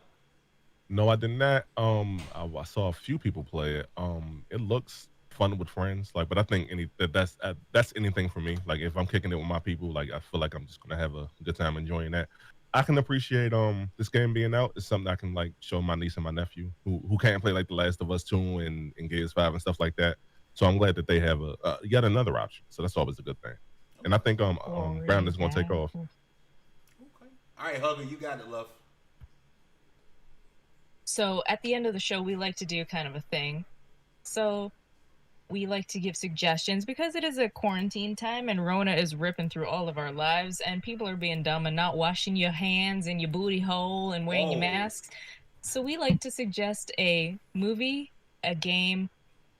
No, I did not. I saw a few people play it. It looks fun with friends, like, but I think that's anything for me. Like, if I'm kicking it with my people, like, I feel like I'm just gonna have a good time enjoying that. I can appreciate this game being out. It's something I can like show my niece and my nephew who can't play like The Last of Us 2 and Gears 5 and stuff like that. So I'm glad that they have yet another option. So that's always a good thing. And I think Brown is going to take off. Okay. All right, Hugger, you got it, love. So at the end of the show, we like to do kind of a thing. So we like to give suggestions because it is a quarantine time and Rona is ripping through all of our lives and people are being dumb and not washing your hands in your booty hole and wearing your masks. So we like to suggest a movie, a game,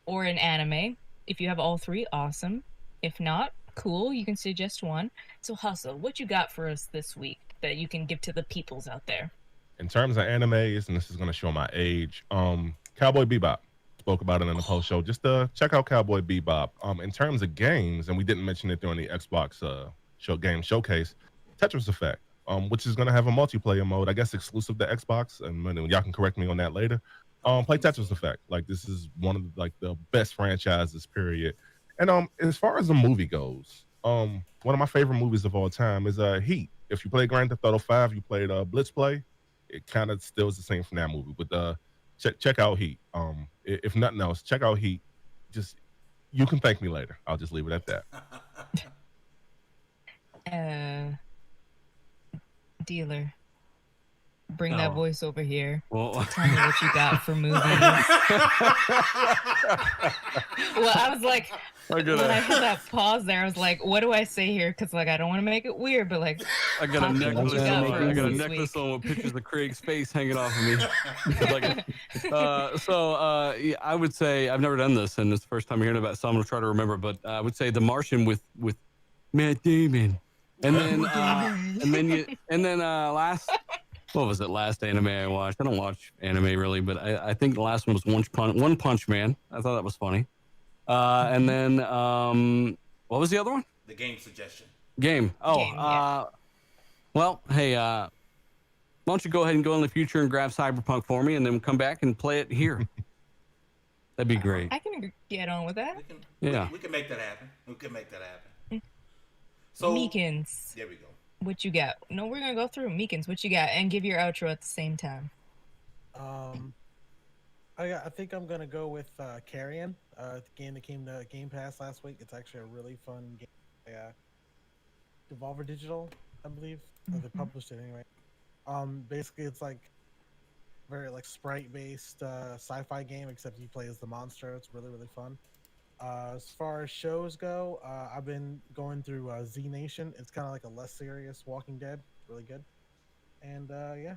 or an anime. If you have all three, awesome. If not, cool, you can suggest one. So Hustle, what you got for us this week that you can give to the peoples out there? In terms of animes, and this is going to show my age, Cowboy Bebop. Spoke about it in the post show. Just check out Cowboy Bebop. In terms of games, and we didn't mention it during the Xbox game showcase, Tetris Effect, which is going to have a multiplayer mode, I guess exclusive to Xbox, and y'all can correct me on that later. Play Tetris Effect. Like, this is one of the best franchises, period. And as far as the movie goes, one of my favorite movies of all time is Heat. If you play Grand Theft Auto 5, you played Blitz Play, it kind of still is the same from that movie. But check out Heat. If nothing else, check out Heat. Just, you can thank me later. I'll just leave it at that. Dealer. Bring that voice over here. Well, tell me what you got for movies. Well, I was like, when I hit that pause there, I was like, what do I say here? Because like, I don't want to make it weird, but like, I got a necklace on with pictures of Craig's face hanging off of me. Yeah, I would say I've never done this, and it's the first time hearing about it, so I'm gonna try to remember. But I would say The Martian with Matt Damon, and then last. What was it? Last anime I watched. I don't watch anime really, but I think the last one was One Punch Man. I thought that was funny. And then what was the other one? The game suggestion. Game. Well, hey, why don't you go ahead and go in the future and grab Cyberpunk for me, and then come back and play it here. That'd be great. I can get on with that. We can make that happen. So Meekins. There we go. What you got? No, we're gonna go through Meekins. What you got? And give your outro at the same time. I think I'm gonna go with Carrion, the game that came to Game Pass last week. It's actually a really fun game. Devolver Digital, I believe. They published it anyway. Basically, it's like very like sprite-based sci-fi game, except you play as the monster. It's really fun. As far as shows go, I've been going through Z Nation. It's kind of like a less serious Walking Dead. Really good. And yeah.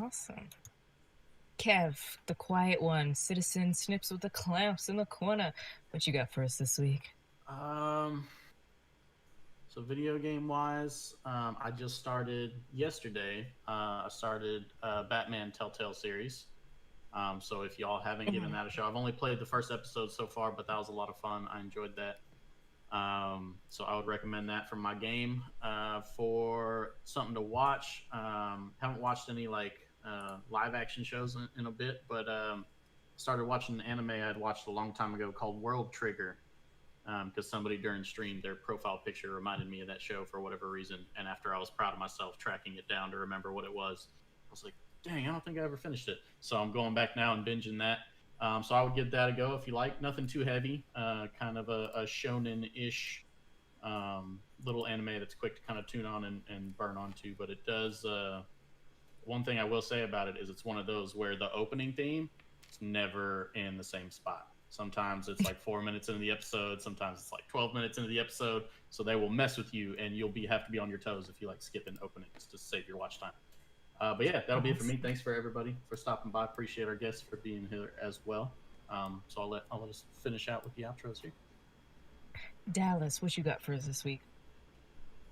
Awesome. Kev, the quiet one, citizen snips with the clamps in the corner. What you got for us this week? So video game wise, I just started yesterday. I started Batman Telltale series. So if y'all haven't given that a shot, I've only played the first episode so far, but that was a lot of fun. I enjoyed that. So I would recommend that for my game. For something to watch, haven't watched any like live action shows in a bit, but started watching an anime I'd watched a long time ago called World Trigger, because somebody during stream, their profile picture reminded me of that show for whatever reason. And after I was proud of myself tracking it down to remember what it was, I was like, dang, I don't think I ever finished it. So I'm going back now and binging that. So I would give that a go if you like. Nothing too heavy, kind of a shonen-ish little anime that's quick to kind of tune on and burn onto. But it does. One thing I will say about it is it's one of those where the opening theme is never in the same spot. Sometimes it's like 4 minutes into the episode. Sometimes it's like 12 minutes into the episode. So they will mess with you, and you'll have to be on your toes if you like skipping openings to save your watch time. But yeah, that'll be it for me. Thanks for everybody for stopping by. Appreciate our guests for being here as well. So I'll let us finish out with the outros here. Dallas, what you got for us this week?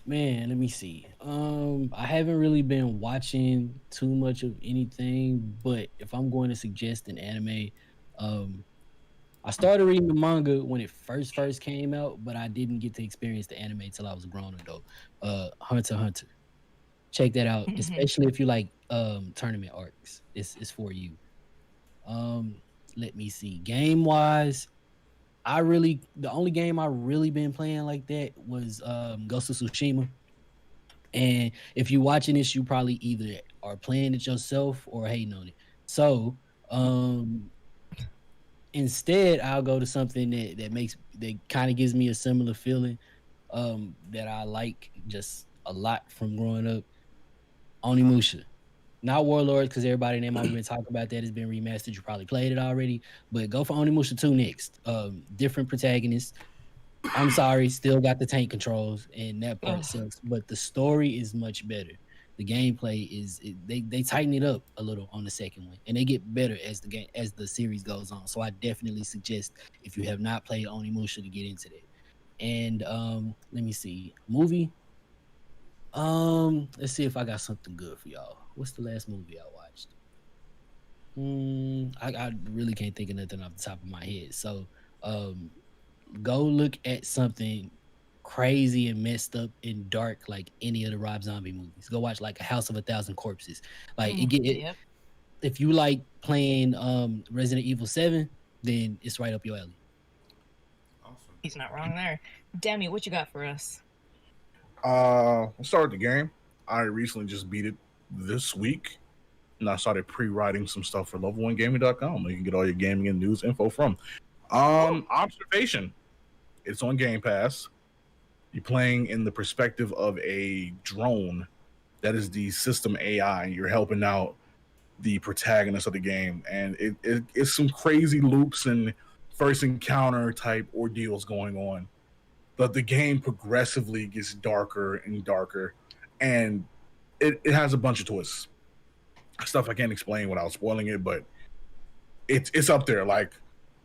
Man, let me see. I haven't really been watching too much of anything, but if I'm going to suggest an anime, I started reading the manga when it first came out, but I didn't get to experience the anime till I was a grown adult. Hunter x Hunter. Check that out, especially if you like tournament arcs. It's for you. Let me see. Game wise, the only game I really been playing like that was Ghost of Tsushima. And if you're watching this, you probably either are playing it yourself or hating on it. So instead, I'll go to something that kind of gives me a similar feeling that I like just a lot from growing up. Onimusha. Not Warlords, because everybody in my been talking about that has been remastered. You probably played it already, but go for Onimusha 2 next. Different protagonists. I'm sorry, still got the tank controls, and that part sucks. But the story is much better. The gameplay they tighten it up a little on the second one, and they get better as the series goes on. So I definitely suggest if you have not played Onimusha to get into that. And let me see, movie. Let's see if I got something good for y'all. What's the last movie I watched? I really can't think of nothing off the top of my head. So, go look at something crazy and messed up and dark like any of the Rob Zombie movies. Go watch like A House of a Thousand Corpses. Like if you like playing Resident Evil 7, then it's right up your alley. Awesome. He's not wrong there. Demi, what you got for us? I started the game. I recently just beat it this week, and I started pre-writing some stuff for level1gaming.com. You can get all your gaming and news info from. Observation. It's on Game Pass. You're playing in the perspective of a drone that is the system AI. You're helping out the protagonist of the game, and it's some crazy loops and first encounter type ordeals going on. But the game progressively gets darker and darker, and it has a bunch of twists. Stuff I can't explain without spoiling it, but it's up there. Like,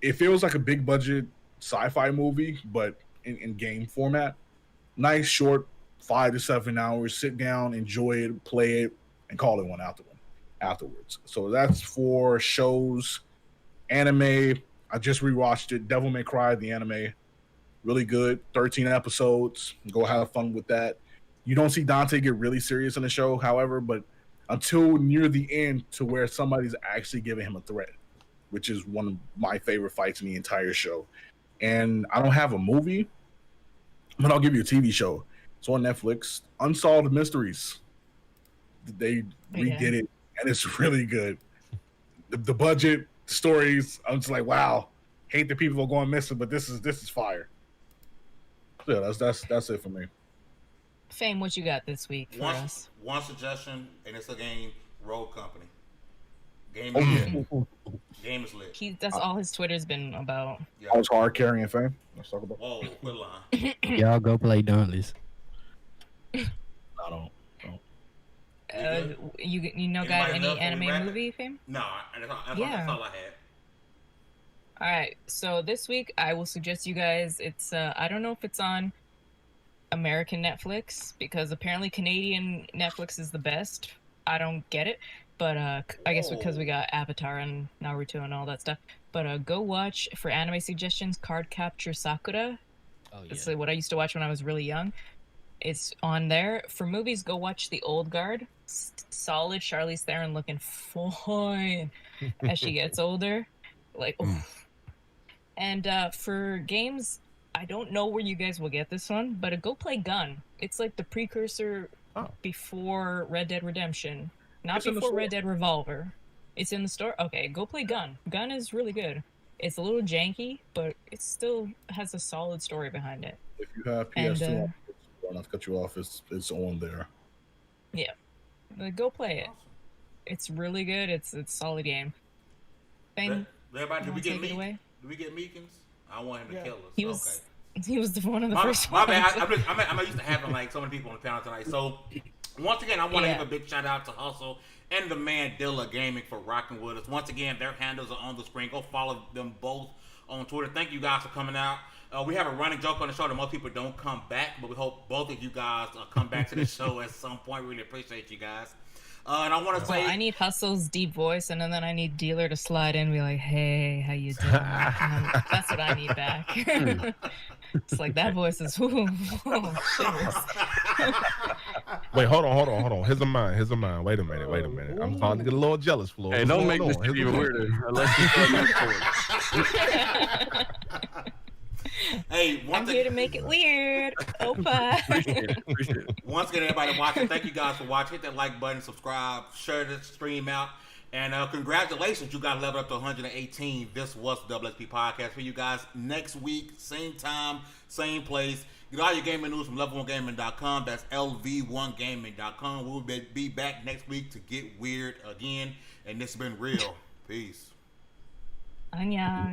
it feels like a big budget sci-fi movie, but in game format. Nice, short, 5 to 7 hours. Sit down, enjoy it, play it, and call it one afterwards. So that's for shows. Anime, I just rewatched it. Devil May Cry, the anime. Really good. 13 episodes. Go have fun with that. You don't see Dante get really serious in the show, however, but until near the end to where somebody's actually giving him a threat, which is one of my favorite fights in the entire show. And I don't have a movie, but I'll give you a TV show. It's on Netflix. Unsolved Mysteries. They redid it, and it's really good. The budget, stories, I'm just like, wow. Hate that people are going missing, but this is fire. Yeah, that's it for me. Fame, what you got this week for us? One suggestion, and it's a game, Road Company. Game is lit. That's all his Twitter's been about. Yeah. I was hard carrying Fame. Let's talk about. Whoa, quit lying. Y'all go play Dauntless. I don't. You know, got any anime movie, Fame? No, that's all I had. All right, so this week I will suggest you guys. It's I don't know if it's on American Netflix, because apparently Canadian Netflix is the best. I don't get it, but I guess because we got Avatar and Naruto and all that stuff. But go watch, for anime suggestions, Card Capture Sakura. Oh yeah. It's what I used to watch when I was really young. It's on there. For movies, go watch The Old Guard. Solid. Charlize Theron looking fine as she gets older. Like, And for games, I don't know where you guys will get this one, but go play Gun. It's like the precursor before Red Dead Redemption. Not before Red Dead Revolver. It's in the store. Okay, go play Gun. Gun is really good. It's a little janky, but it still has a solid story behind it. If you have And, PS2, not to cut you off, it's on there. Yeah, go play it. It's really good. It's a solid game. Fame, Everybody, did we get take it Meek? away? Did we get Meekins? I want him to Yeah. kill us. He was one of the first My ones. bad. I'm used to having like so many people on the panel tonight. So once again, I want to Yeah. give a big shout out to Hustle and the man Dilla Gaming for rocking with us. Once again, their handles are on the screen. Go follow them both on Twitter. Thank you guys for coming out. We have a running joke on the show that most people don't come back, but we hope both of you guys come back to the show at some point. Really appreciate you guys. And I want to say, I need Hustle's deep voice, and then I need Dealer to slide in and be like, "Hey, how you doing?" That's what I need back. It's like that voice is. Shivers. Wait, hold on. Here's a mine. Wait a minute. I'm starting to get a little jealous, Floyd. Hey, don't make this even weirder unless you start next forward. hey, I'm here to make it weird. Opa. Appreciate it. Once again, everybody watching, thank you guys for watching. Hit that like button, subscribe, share the stream out. And congratulations, you got leveled up to 118. This was the WSP Podcast for you guys. Next week, same time, same place. Get all your gaming news from level1gaming.com. That's lv1gaming.com. We'll be back next week to get weird again. And this has been real. Peace. Anya.